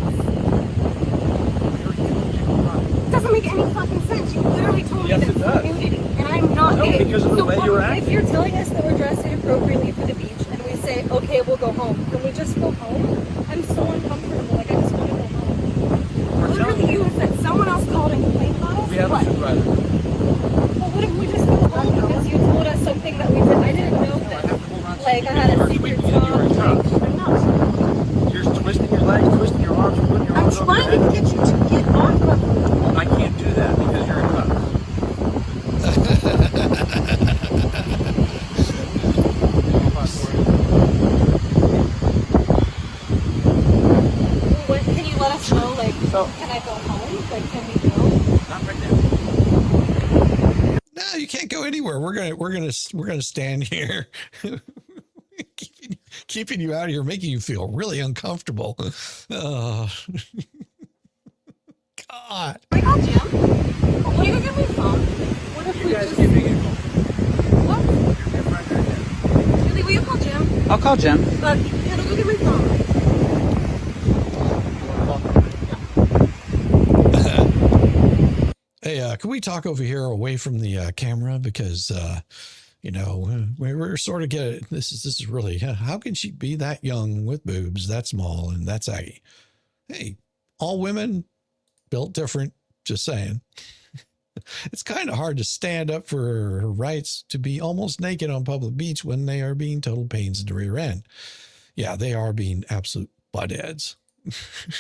It doesn't make any fucking sense. You literally told me that it's nudity, and I'm not gay. Because of the way you're acting. If you're telling us that we're dressed inappropriately for the beach, and we say, okay, we'll go home, can we just go home? I'm so uncomfortable. Like, I just want to go home. Literally, you said someone else called and complained about us? We have a supervisor. Well, what if we just go home because you told us something that we did? I didn't know that. Like, I had a secret job. I'm not. You're twisting your legs, twisting your arms, putting your arms over your I'm trying to get you to get off of me. I can't do that because you're in cuffs. What, can you let us know, like, can I go home? Like, can we go? Not right now. No, you can't go anywhere. We're gonna stand here, keeping you out of here, making you feel really uncomfortable. God. I got Jim. What are you gonna give me a phone? What if we just... What? Julie, will you call Jim? I'll call Jim. Yeah, go get my phone. Hey, can we talk over here away from the camera because we're sort of getting this is really how can she be that young with boobs that small and that's aggy? Hey, all women built different, just saying. It's kind of hard to stand up for her rights to be almost naked on public beach when they are being total pains in the rear end. Yeah, they are being absolute buttheads.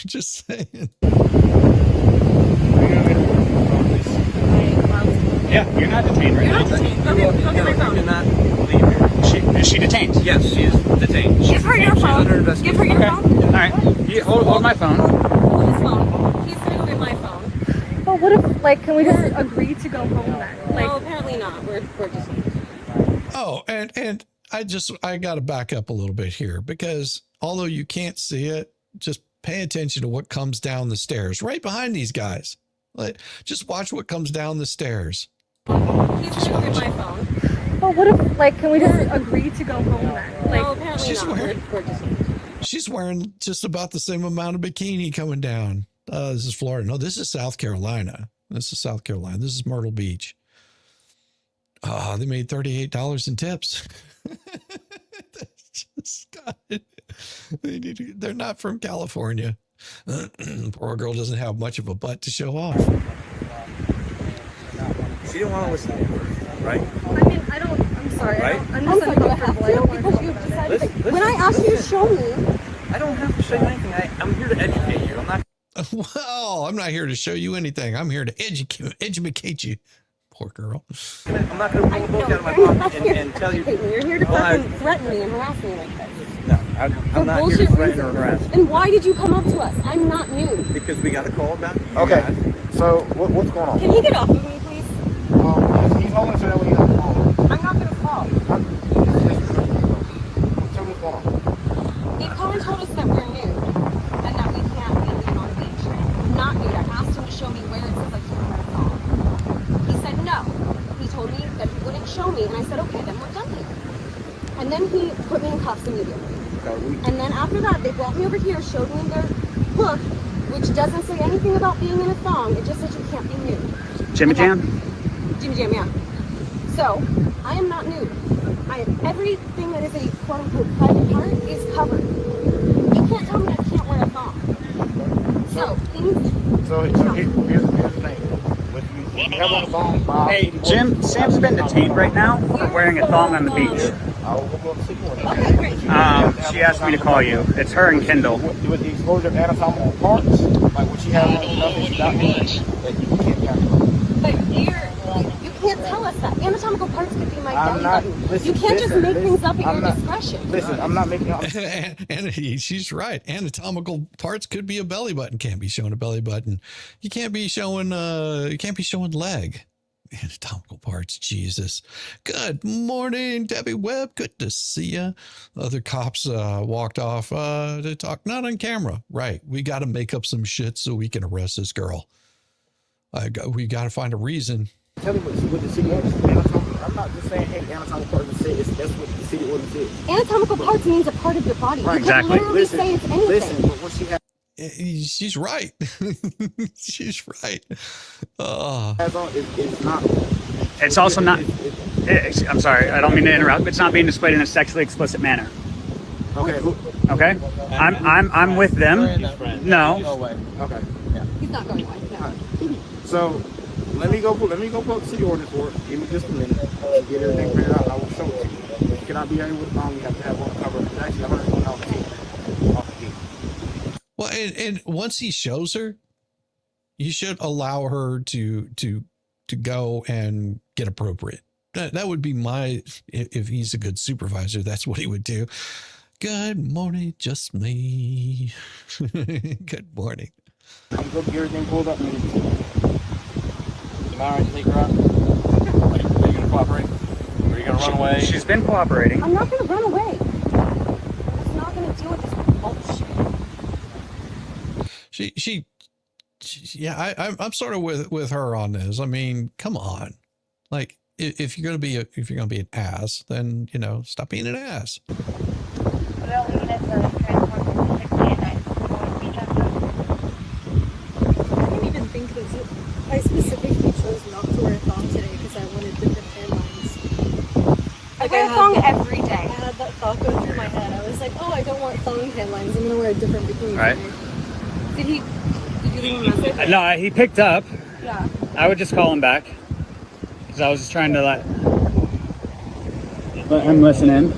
Just saying. Yeah, you're not detained right now. Go get my phone. Do not leave here. Is she detained? Yes, she is detained. Give her your phone. Give her your phone. All right. Hold my phone. Hold his phone. He's gonna go get my phone. But what if, like, can we just agree to go home then? Like, No, apparently not. We're just. Oh, and I got to back up a little bit here, because although you can't see it, just pay attention to what comes down the stairs right behind these guys. Like, just watch what comes down the stairs. He's gonna go get my phone. but what if, like, can we just agree to go home then? Like, No, apparently she's not. wearing- We're just. She's wearing just about the same amount of bikini coming down. This is Florida. No, this is South Carolina. This is South Carolina. This is Myrtle Beach. They made $38 in tips. God. They're not from California. Poor girl doesn't have much of a butt to show off. She didn't want to listen to me first, right? I mean, I'm sorry. Right? I'm just uncomfortable. I don't want to Because you decided. When I asked you to show me. I don't have to show you anything. I'm here to educate you. I'm not. Well, I'm not here to show you anything. I'm here to educate you. Poor girl. I'm not going to pull the book out of my pocket and tell you. You're here to fucking threaten me and harass me like this. No, I'm not here to threaten or harass. And why did you come up to us? I'm not new. Because we got a call about you. Okay, so what's going on? Can you get off of me, please? He's holding so that way you don't fall. I'm not gonna fall. Tell me what's going on. They called and told us that we're nude and that we can't be nude on the beach. I'm not nude. I asked him to show me where it says I can't wear a thong. He said no. He told me that he wouldn't show me, and I said, okay, then we're done here. And then he put me in cuffs immediately. And then after that, they brought me over here, showed me their book, which doesn't say anything about being in a thong. It just says you can't be nude. Jimmy Jam? Jimmy Jam, yeah. So, I am not nude. Everything that is a quote-unquote private part is covered. You can't tell me I can't wear a thong. So, things... So here's the thing. You have on a thong, Bob. Hey, Jim, Sam's been detained right now for wearing a thong on the beach. Okay, great. She asked me to call you. It's her and Kendall. With the exposure of anatomical parts, like what she has on nothing without that you can't count. But you can't tell us that. Anatomical parts could be my belly button. Listen, you can't just make things up at your discretion. Listen, I'm not making up. And she's right. Anatomical parts could be a belly button. Can't be showing a belly button. You can't be showing leg. Anatomical parts. Jesus. Good morning, Debbie Webb. Good to see you. Other cops walked off to talk. Not on camera. Right. We got to make up some shit so we can arrest this girl. We got to find a reason. Tell me what the city ordinance is. I'm not just saying, hey, anatomical parts is that's what the city ordinance is. Anatomical parts means a part of your body. Right, you can literally say it's anything. Listen, but what she has. She's right. She's right. It's not. It's also not. I'm sorry, I don't mean to interrupt. It's not being displayed in a sexually explicit manner. Okay. Okay. I'm with them. No. No way. Okay. Yeah. He's not going away. No. So let me go pull the city ordinance for it. Give me just a minute. I'll get everything printed out. I will show it to you. You cannot be anywhere with a thong. You have to have one cover. It's actually $101 off the gate. Well, and once he shows her, you should allow her to go and get appropriate. That would be if he's a good supervisor, that's what he would do. Good morning, just me. Good morning. I'm going to get everything pulled up. Am I all right to take her out? Are you going to cooperate? Or are you going to run away? She's been cooperating. I'm not going to run away. I'm just not going to deal with this bullshit. I'm sort of with her on this. I mean, come on. Like, if you're gonna be an ass, then stop being an ass. I didn't even think this. I specifically chose not to wear a thong today because I wanted different hairlines. I wear a thong every day. I had that thought go through my head. I was like, oh, I don't want thong hairlines. I'm gonna wear a different bikini. Right. Did he? leave him a message? No, he picked up. Yeah. I would just call him back because I was just trying to let him listen in.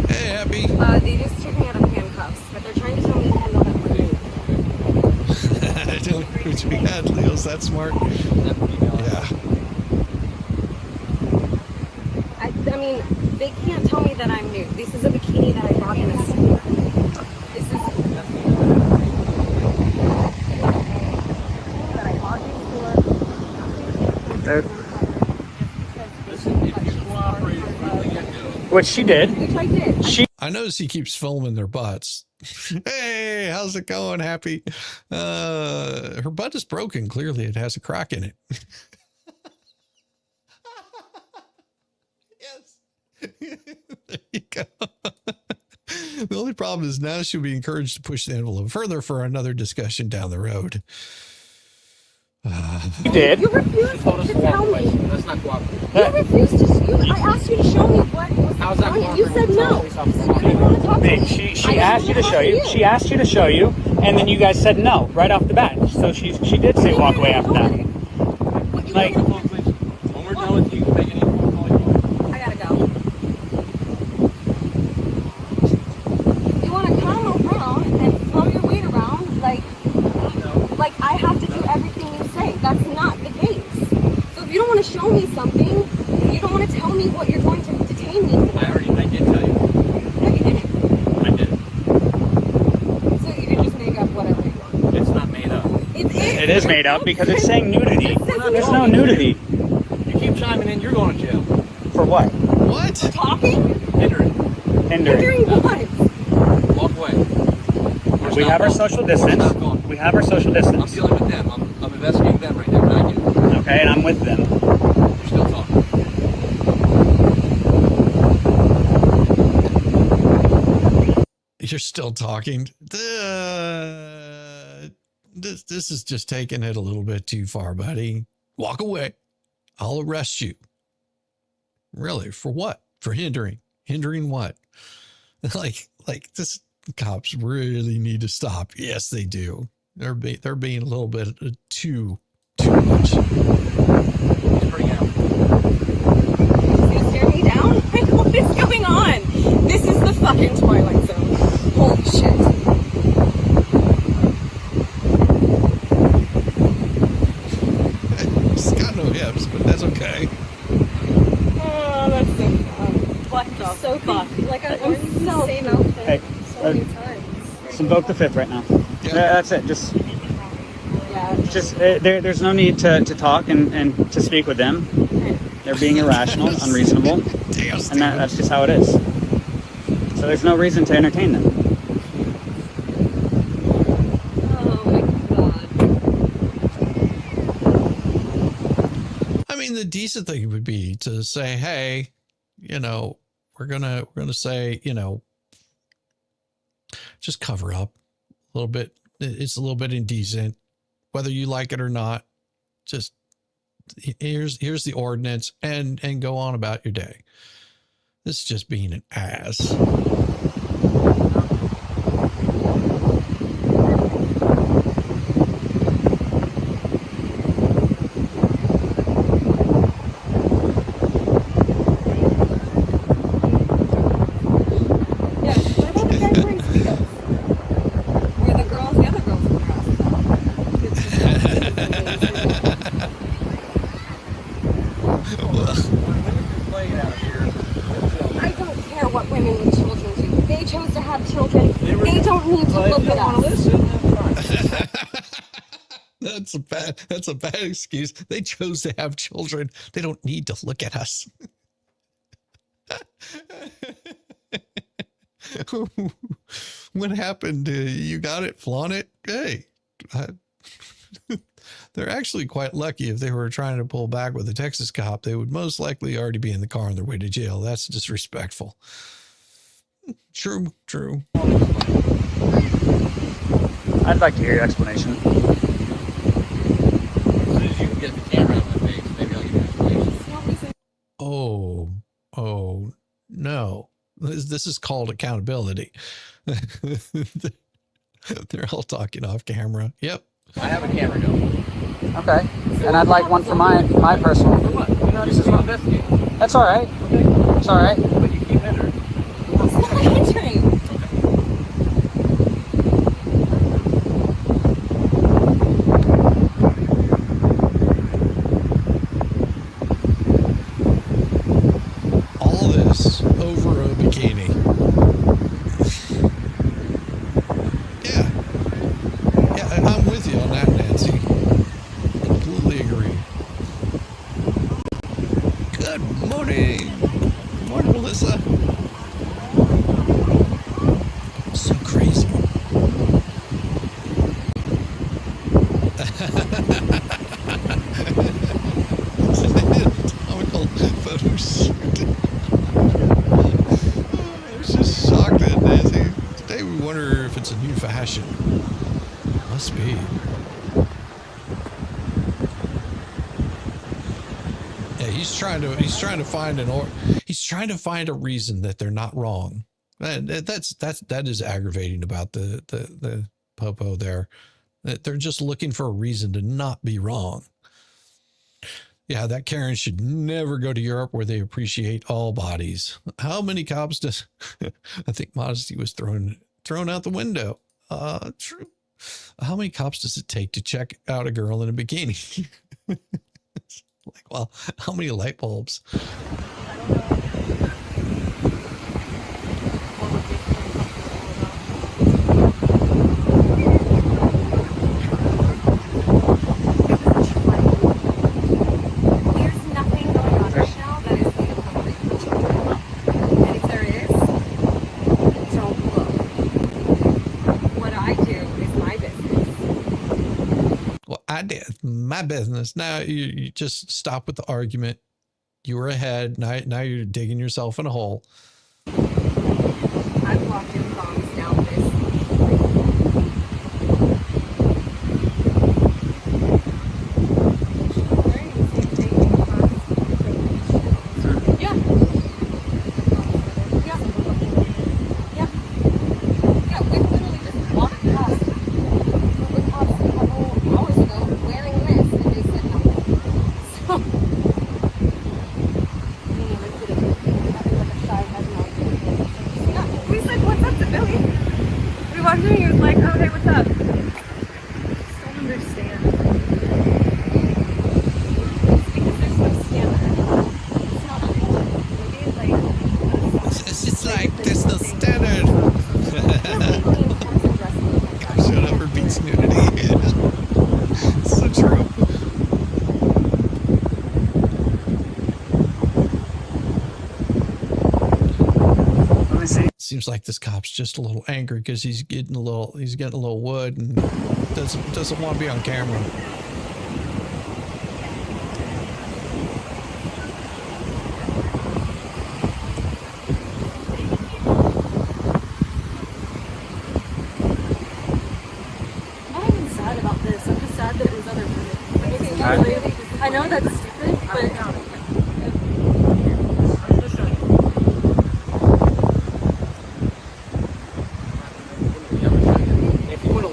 Hey, Happy. They just took me out of handcuffs, but they're trying to tell me to handle that for me. Don't do what you had, Leo's that smart. Yeah. I mean, they can't tell me that I'm nude. This is a bikini that I bought in a store. This is that I bought in a store. Which she did. Which I did. I notice he keeps filming their butts. Hey, how's it going, Happy? Her butt is broken. Clearly, it has a crack in it. Yes. There you go. The only problem is now she'll be encouraged to push the envelope further for another discussion down the road. You did. You refused to tell me. That's not cooperative. You refused to. I asked you to show me what was How's that on it. You said no. You said you didn't want to talk to Babe, me. she asked you to show you. She asked you to show you, and then you guys said no right off the bat. So she did say walk away after that. Like, When we're done with you, make any phone call you want. I gotta go. You want to come around and throw your weight around like I have to do everything you say. That's not the case. So if you don't want to show me something, you don't want to tell me what you're going to detain me for. I did tell you. No, you didn't. I did. So you can just make up whatever you want. It's not made up. it is made up because it's saying nudity. There's no nudity. You keep chiming in, you're going to jail. For what? What? Talking? Hindering. Hindering what? Walk away. We have our social distance. We have our social I'm distance. dealing with them. I'm investigating them right now, not you. Okay, and I'm with them. You're still talking. You're still talking. This is just taking it a little bit too far, buddy. Walk away. I'll arrest you. Really? For what? For hindering. Hindering what? Like this cops really need to stop. Yes, they do. They're being a little bit too much. You stare me down? Like, what is going on? This is the fucking Twilight Zone. Holy shit. She's got no hips, but that's okay. Oh, that's so fun. What the so fuck? Like, I'm so same outfit Hey, so many times. just invoke the fifth right now. Yeah. That's it. There's no need to talk and to speak with them. They're being irrational, unreasonable, and that's just how it is. So there's no reason to entertain them. Oh my god. I mean, the decent thing would be to say, hey, we're gonna say, just cover up a little bit. It's a little bit indecent, whether you like it or not. Just here's the ordinance and go on about your day. This is just being an ass. I don't care what women with children do. They chose to have children. They don't need to look at us. That's a bad excuse. They chose to have children. They don't need to look at us. What happened? You got it? Flaunt it? Hey, they're actually quite lucky. If they were trying to pull back with a Texas cop, they would most likely already be in the car on their way to jail. That's disrespectful. True. I'd like to hear your explanation. As soon as you can get the camera out of my face, maybe I'll give you an explanation. This is called accountability. They're all talking off camera. Yep. I have a camera going. Okay. And I'd like one for my personal. For what? You're not just investigating. That's all right. Okay. It's all right. But you keep entering. It's not entering. All this over a bikini. Yeah. Yeah, I'm with you on that, Nancy. Completely agree. Good morning. Morning, Melissa. So crazy. Comical photo shoot. I was just shocked at Nancy. Today we wonder if it's a new fashion. Must be. Yeah, he's trying to find a reason that they're not wrong. And that is aggravating about the popo there. That they're just looking for a reason to not be wrong. Yeah, that Karen should never go to Europe where they appreciate all bodies. How many cops does I think modesty was thrown out the window. True. How many cops does it take to check out a girl in a bikini? Like, well, how many light bulbs? I did my business. Now you just stop with the argument. You were ahead. Now you're digging yourself in a hole. I've walked in thongs down this. Seems like this cop's just a little angry because he's getting a little wood and doesn't want to be on camera. I'm not even sad about this. I'm just sad that it was other women. I know that's stupid, but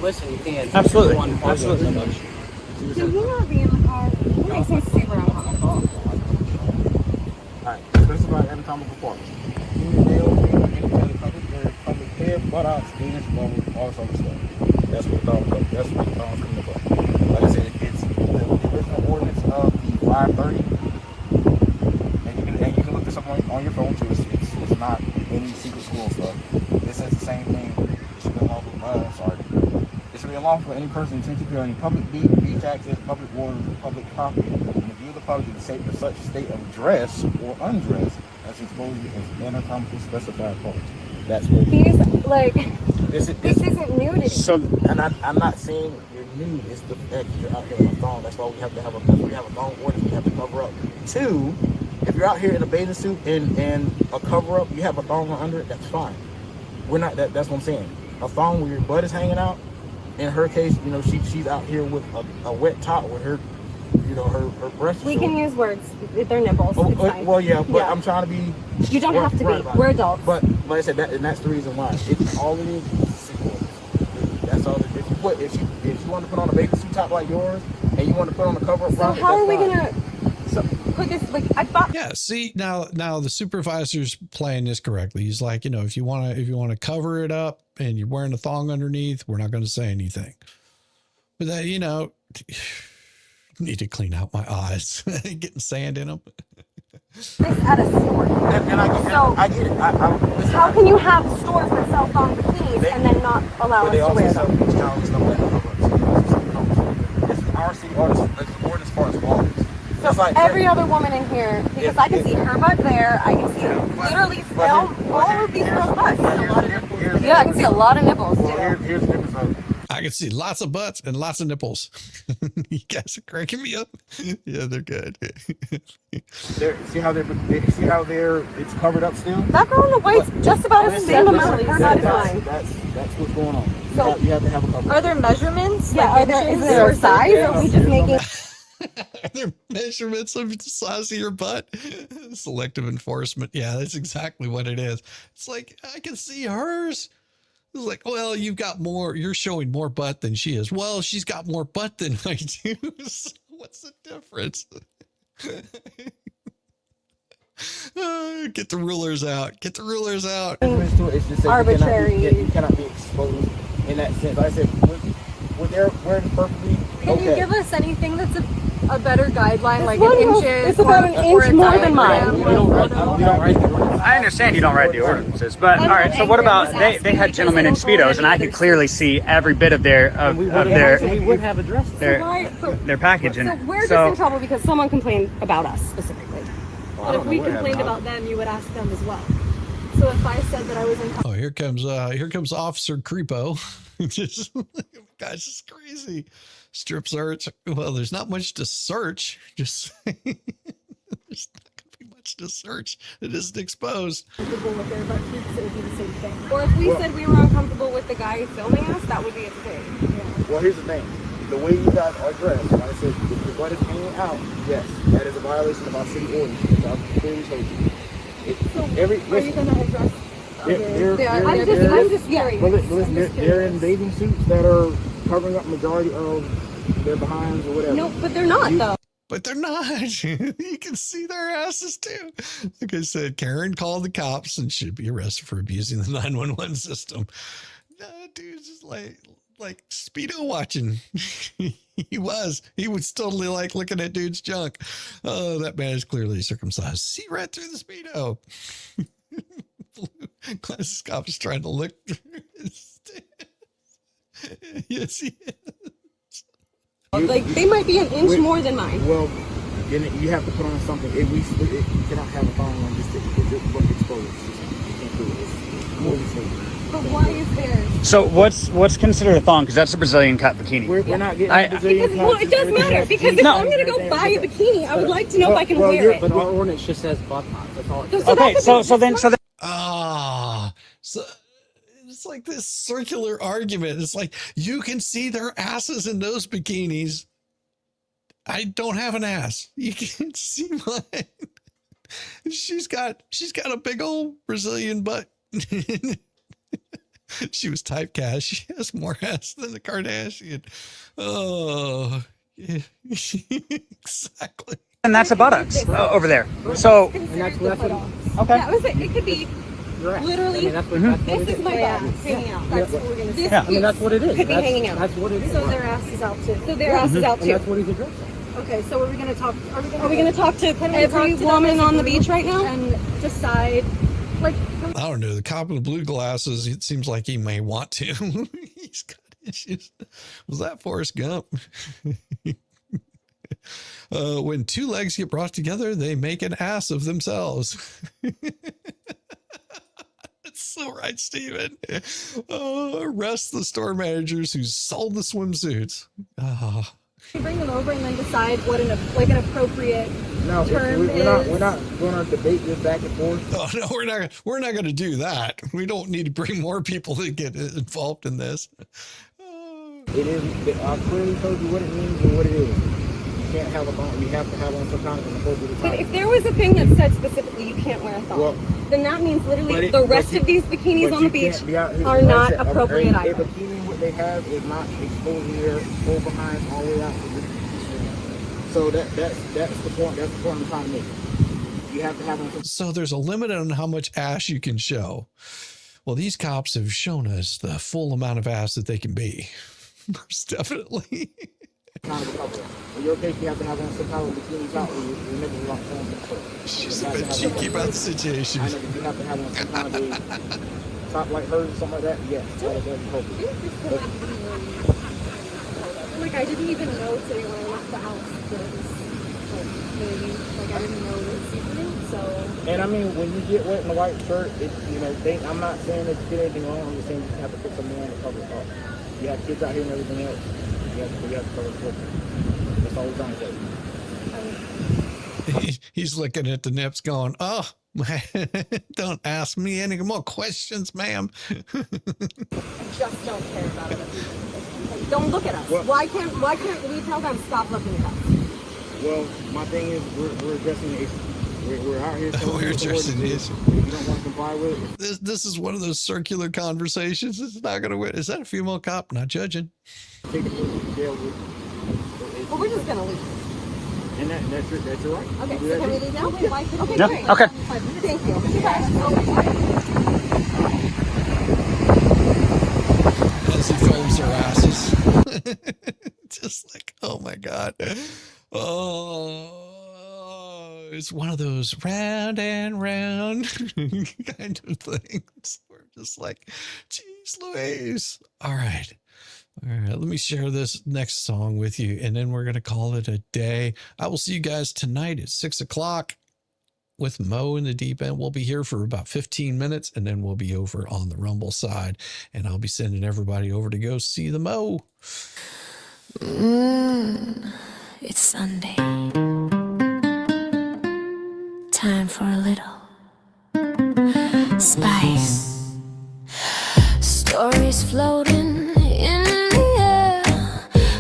listen, you can. Absolutely. Absolutely. Can we not be in the car? It makes me super uncomfortable. Alright, so this is about anatomical performance. Human nails, public head, buttocks, penis, bone, all this other stuff. That's what the thong comes. That's what the thongs come from. Like I said, it's the original ordinance of the 530. And you can look this up on your phone too. It's not any secret school stuff. This says the same thing. It should be lawful. Sorry. It should be unlawful for any person intending to any public beach access, public waters, or public property, in the view of the public in such state of dress or undress as exposure as anatomical specified parts. That's what he's like. This isn't nudity. So, and I'm not saying you're nude. It's the fact that you're out here in a thong. That's why we have to have a thong ordinance. We have to cover up. Two, if you're out here in a bathing suit and a cover up, you have a thong under it. That's fine. We're not. That's what I'm saying. A thong where your butt is hanging out. In her case, you know, she's out here with a wet top with her you know, her breasts. We can use words. They're nipples. It's fine. Well, yeah, but I'm trying to be. You don't have to be. We're adults. But like I said, and that's the reason why. It's all it is sequels. That's all. If you want to put on a bathing suit top like yours, and you want to put on a cover up front, how are we gonna put this? Like I bought. Yeah. See, now the supervisor's playing this correctly. He's like, you know, if you want to cover it up and you're wearing a thong underneath, we're not going to say anything. But that, you know, need to clean out my eyes, getting sand in them. This at a store. And I get it. How can you have stores that sell thong bikinis and then not allow us to wear them? Beach towels and stuff like that. It's our city ordinance as far as walls. So like every other woman in here, because I can see her butt there, I can see literally film all of these girls' butts. Yeah, I can see a lot of nipples too. Here's the difference. I can see lots of butts and lots of nipples. You guys are cracking me up. Yeah, they're good. See how it's covered up still? That girl in the white's just about the same amount. Her butt is fine. That's what's going on. So you have to have a cover. Are there measurements? Yeah, is there a size? Or are we just making? Are there measurements of the size of your butt? Selective enforcement. Yeah, that's exactly what it is. It's like, I can see hers. It's like, well, you're showing more butt than she is. Well, she's got more butt than I do. So what's the difference? Get the rulers out. Get the rulers out. It's just arbitrary. You cannot be exposed in that sense. Like I said, when they're wearing perfectly. Can you give us anything that's a better guideline, like one an was- inches? it's about an inch more than mine. You don't write the ordinance. I understand you don't write the ordinances, but all right. So what about they had gentlemen in speedos, and I could clearly see every bit of their we would have addressed their package. So And we're just in trouble because someone complained about us specifically. But if we complained about them, you would ask them as well. So if I said that I was in. Oh, here comes Officer Creepo. Just, guys, it's crazy. Strip search. Well, there's not much to search. Just there's not gonna be much to search. It isn't exposed. Comfortable with their butt cheeks, it would be the same thing. Or if we said we were uncomfortable with the guy filming us, that would be a thing. Yeah. Well, here's the thing. The way you guys are dressed, like I said, if your butt is hanging out, yes, that is a violation of our city ordinance, which I've clearly told you. Are you going to address? I'm just curious. Well, listen, they're in bathing suits that are covering up majority of their behinds or whatever. No, but they're not though. But they're not. You can see their asses too. Like I said, Karen called the cops and should be arrested for abusing the 911 system. No, dude's just like Speedo watching. He was totally like looking at dude's junk. Oh, that man is clearly circumcised. See right through the Speedo. Glasses cop is trying to look through his Yes, he is. Like they might be an inch more than mine. Well, then you have to put on something. It cannot have a thong on just because it's exposed. You can't do it. It's more than safe. But why is there? so what's considered a thong? Because that's a Brazilian cut bikini. We're not getting Brazilian Well, it does matter because if I'm gonna go buy a bikini, I would like to know if I can wear it. But our ordinance just says butt top. That's all. Okay, so then. So it's like this circular argument. It's like, you can see their asses in those bikinis. I don't have an ass. You can't see mine. She's got a big old Brazilian butt. She was typecast. She has more ass than the Kardashian. Oh, yeah. Exactly. And that's a buttocks over there. So and that's okay. Yeah, it could be literally. This is my butt hanging out. That's what we're gonna say. Yeah, I mean that's what it is. Could be hanging out. That's what it is. So their ass is out too. So their ass is out And too. that's what he's addressing. Okay, so are we gonna talk? Are we gonna talk to every woman on the beach right now and decide? Like, I don't know. The cop with the blue glasses, it seems like he may want to. He's got issues. Was that Forrest Gump? When two legs get brought together, they make an ass of themselves. That's so right, Steven. Arrest the store managers who sold the swimsuits. we bring them over and then decide what an appropriate term is. We're not going to debate this back and forth. Oh no, we're not going to do that. We don't need to bring more people to get involved in this. It is. I clearly told you what it means and what it is. can't have a thong. You have to have on some kind of an appropriate But attire. if there was a thing that said specifically you can't wear a thong, then that means literally the rest of these bikinis on the beach are not appropriate either. A bikini, what they have is not exposing their full behind all the way out to the So that's the point. That's the point I'm trying to make. You have to have on some. So there's a limit on how much ass you can show. Well, these cops have shown us the full amount of ass that they can be. Most definitely. Kind of a cover. In your case, you have to have on some kind of bikinis out. Your nipples are not. She's a bit cheeky about the situation. I know, but you have to have on some kind of a top like hers or something like that. Yes, that's appropriate. Like I didn't even know today when I left the house there was like I didn't know it was evening, so. And I mean, when you get wet in a white shirt, I'm not saying that you did anything wrong. I'm just saying you have to put something on to cover it up. You have kids out here and everything else. You have to cover it up. That's all we're trying to say. He's looking at the nips going, oh, man, don't ask me any more questions, ma'am. I just don't care about it. Don't look at us. Well, why can't we tell them stop looking at us? Well, my thing is we're addressing the issue. We're out here. We're addressing the issue. If you don't want to comply with it. This is one of those circular conversations. It's not going to win. Is that a female cop? Not judging. Take it to jail with. Well, we're just gonna leave. And that's your right. Okay, so can we leave now? Okay, Yeah. great. Okay. Thank you. As he films their asses. Just like, oh my God. Oh, it's one of those round and round kind of things. We're just like, geez Louise. All right. Let me share this next song with you, and then we're going to call it a day. I will see you guys tonight at 6 o'clock with Mo in the deep end. We'll be here for about 15 minutes, and then we'll be over on the Rumble side, and I'll be sending everybody over to go see the Mo. It's Sunday. Time for a little spice. Stories floating in the air.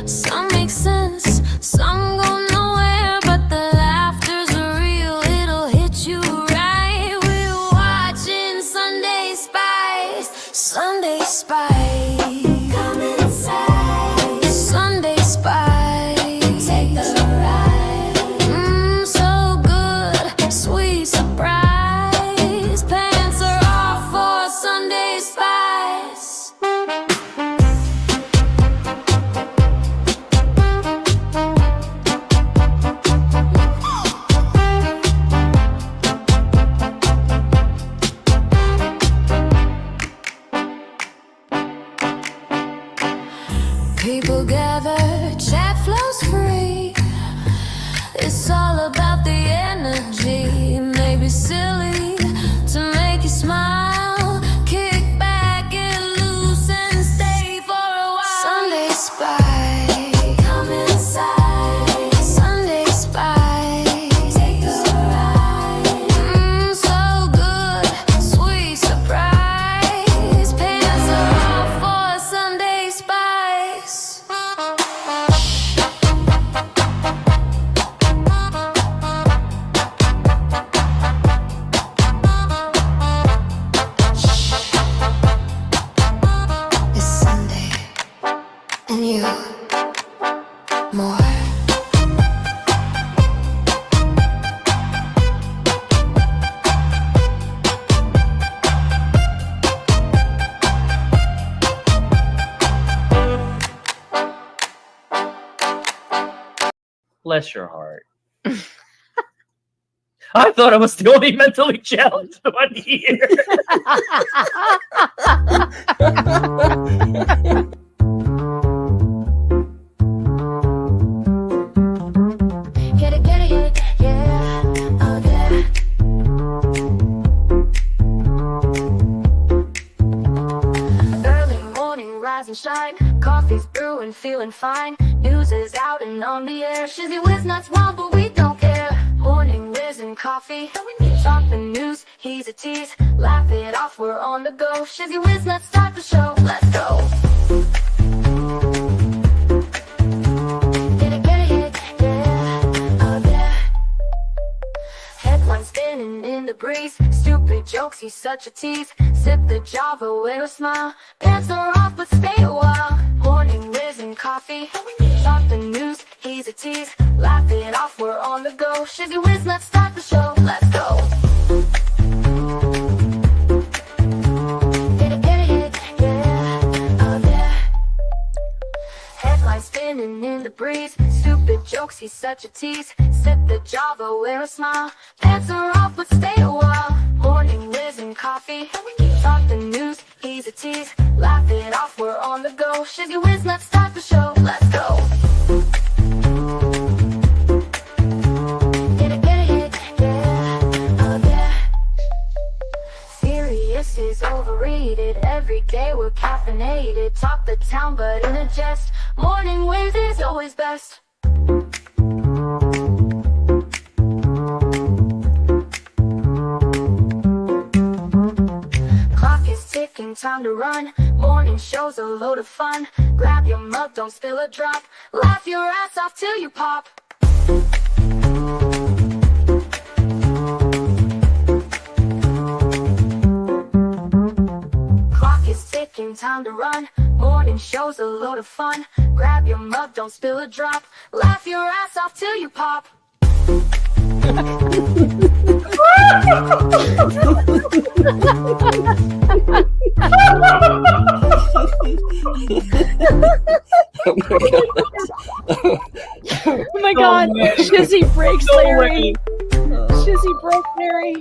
Some make sense, some go nowhere, but the laughter's real. It'll hit you right. We're watching Sunday Spice. Sunday Spice. Come inside. Sunday Spice. Take the ride. So good, sweet surprise. Pants are off for Sunday Spice. People gather, chat flows free. It's all about the energy. Maybe silly to make you smile. Kick back, get loose, and stay for a while. Sunday Spice. Come inside. Sunday Spice. Take a ride. So good, sweet surprise. Pants are off for Sunday Spice. It's Sunday, and you more. Bless your heart. I thought I was the only mentally challenged one here. Get it, yeah, oh yeah. Early morning, rise and shine. Coffee's brewing, feeling fine. News is out and on the air. Shizzy Whiz nuts wild, but we don't care. Morning, Whiz and Coffee. Talk the news, he's a tease. Laugh it off, we're on the go. Shizzy Whiz nuts, start the show. Let's go. Get it, yeah. Stupid jokes, he's such a tease. Sip the Java, wear a smile. Pants are off, but stay a while. Morning Whiz and Coffee. Talk the news, he's a tease. Laugh it off, we're on the go. Shizzy Whiz, let's start the show. Let's go. Spinning in the breeze. Stupid jokes, he's such a tease. Sip the Java, wear a smile. Pants are off, but stay a while. Morning Whiz and Coffee. Talk the news, he's a tease. Laugh it off, we're on the go. Shizzy Whiz, let's start the show. Let's go. Get it, yeah, oh yeah. Serious is overrated. Every day we're caffeinated. Talk the town, but in a jest. Morning Whiz is always best. Clock is ticking, time to run. Morning show's a load of fun. Grab your mug, don't spill a drop. Laugh your ass off till you pop. Clock is ticking, time to run. Morning show's a load of fun. Grab your mug, don't spill a drop. Laugh your ass off till you pop. Oh my god, Shizzy breaks Larry. Shizzy broke Larry.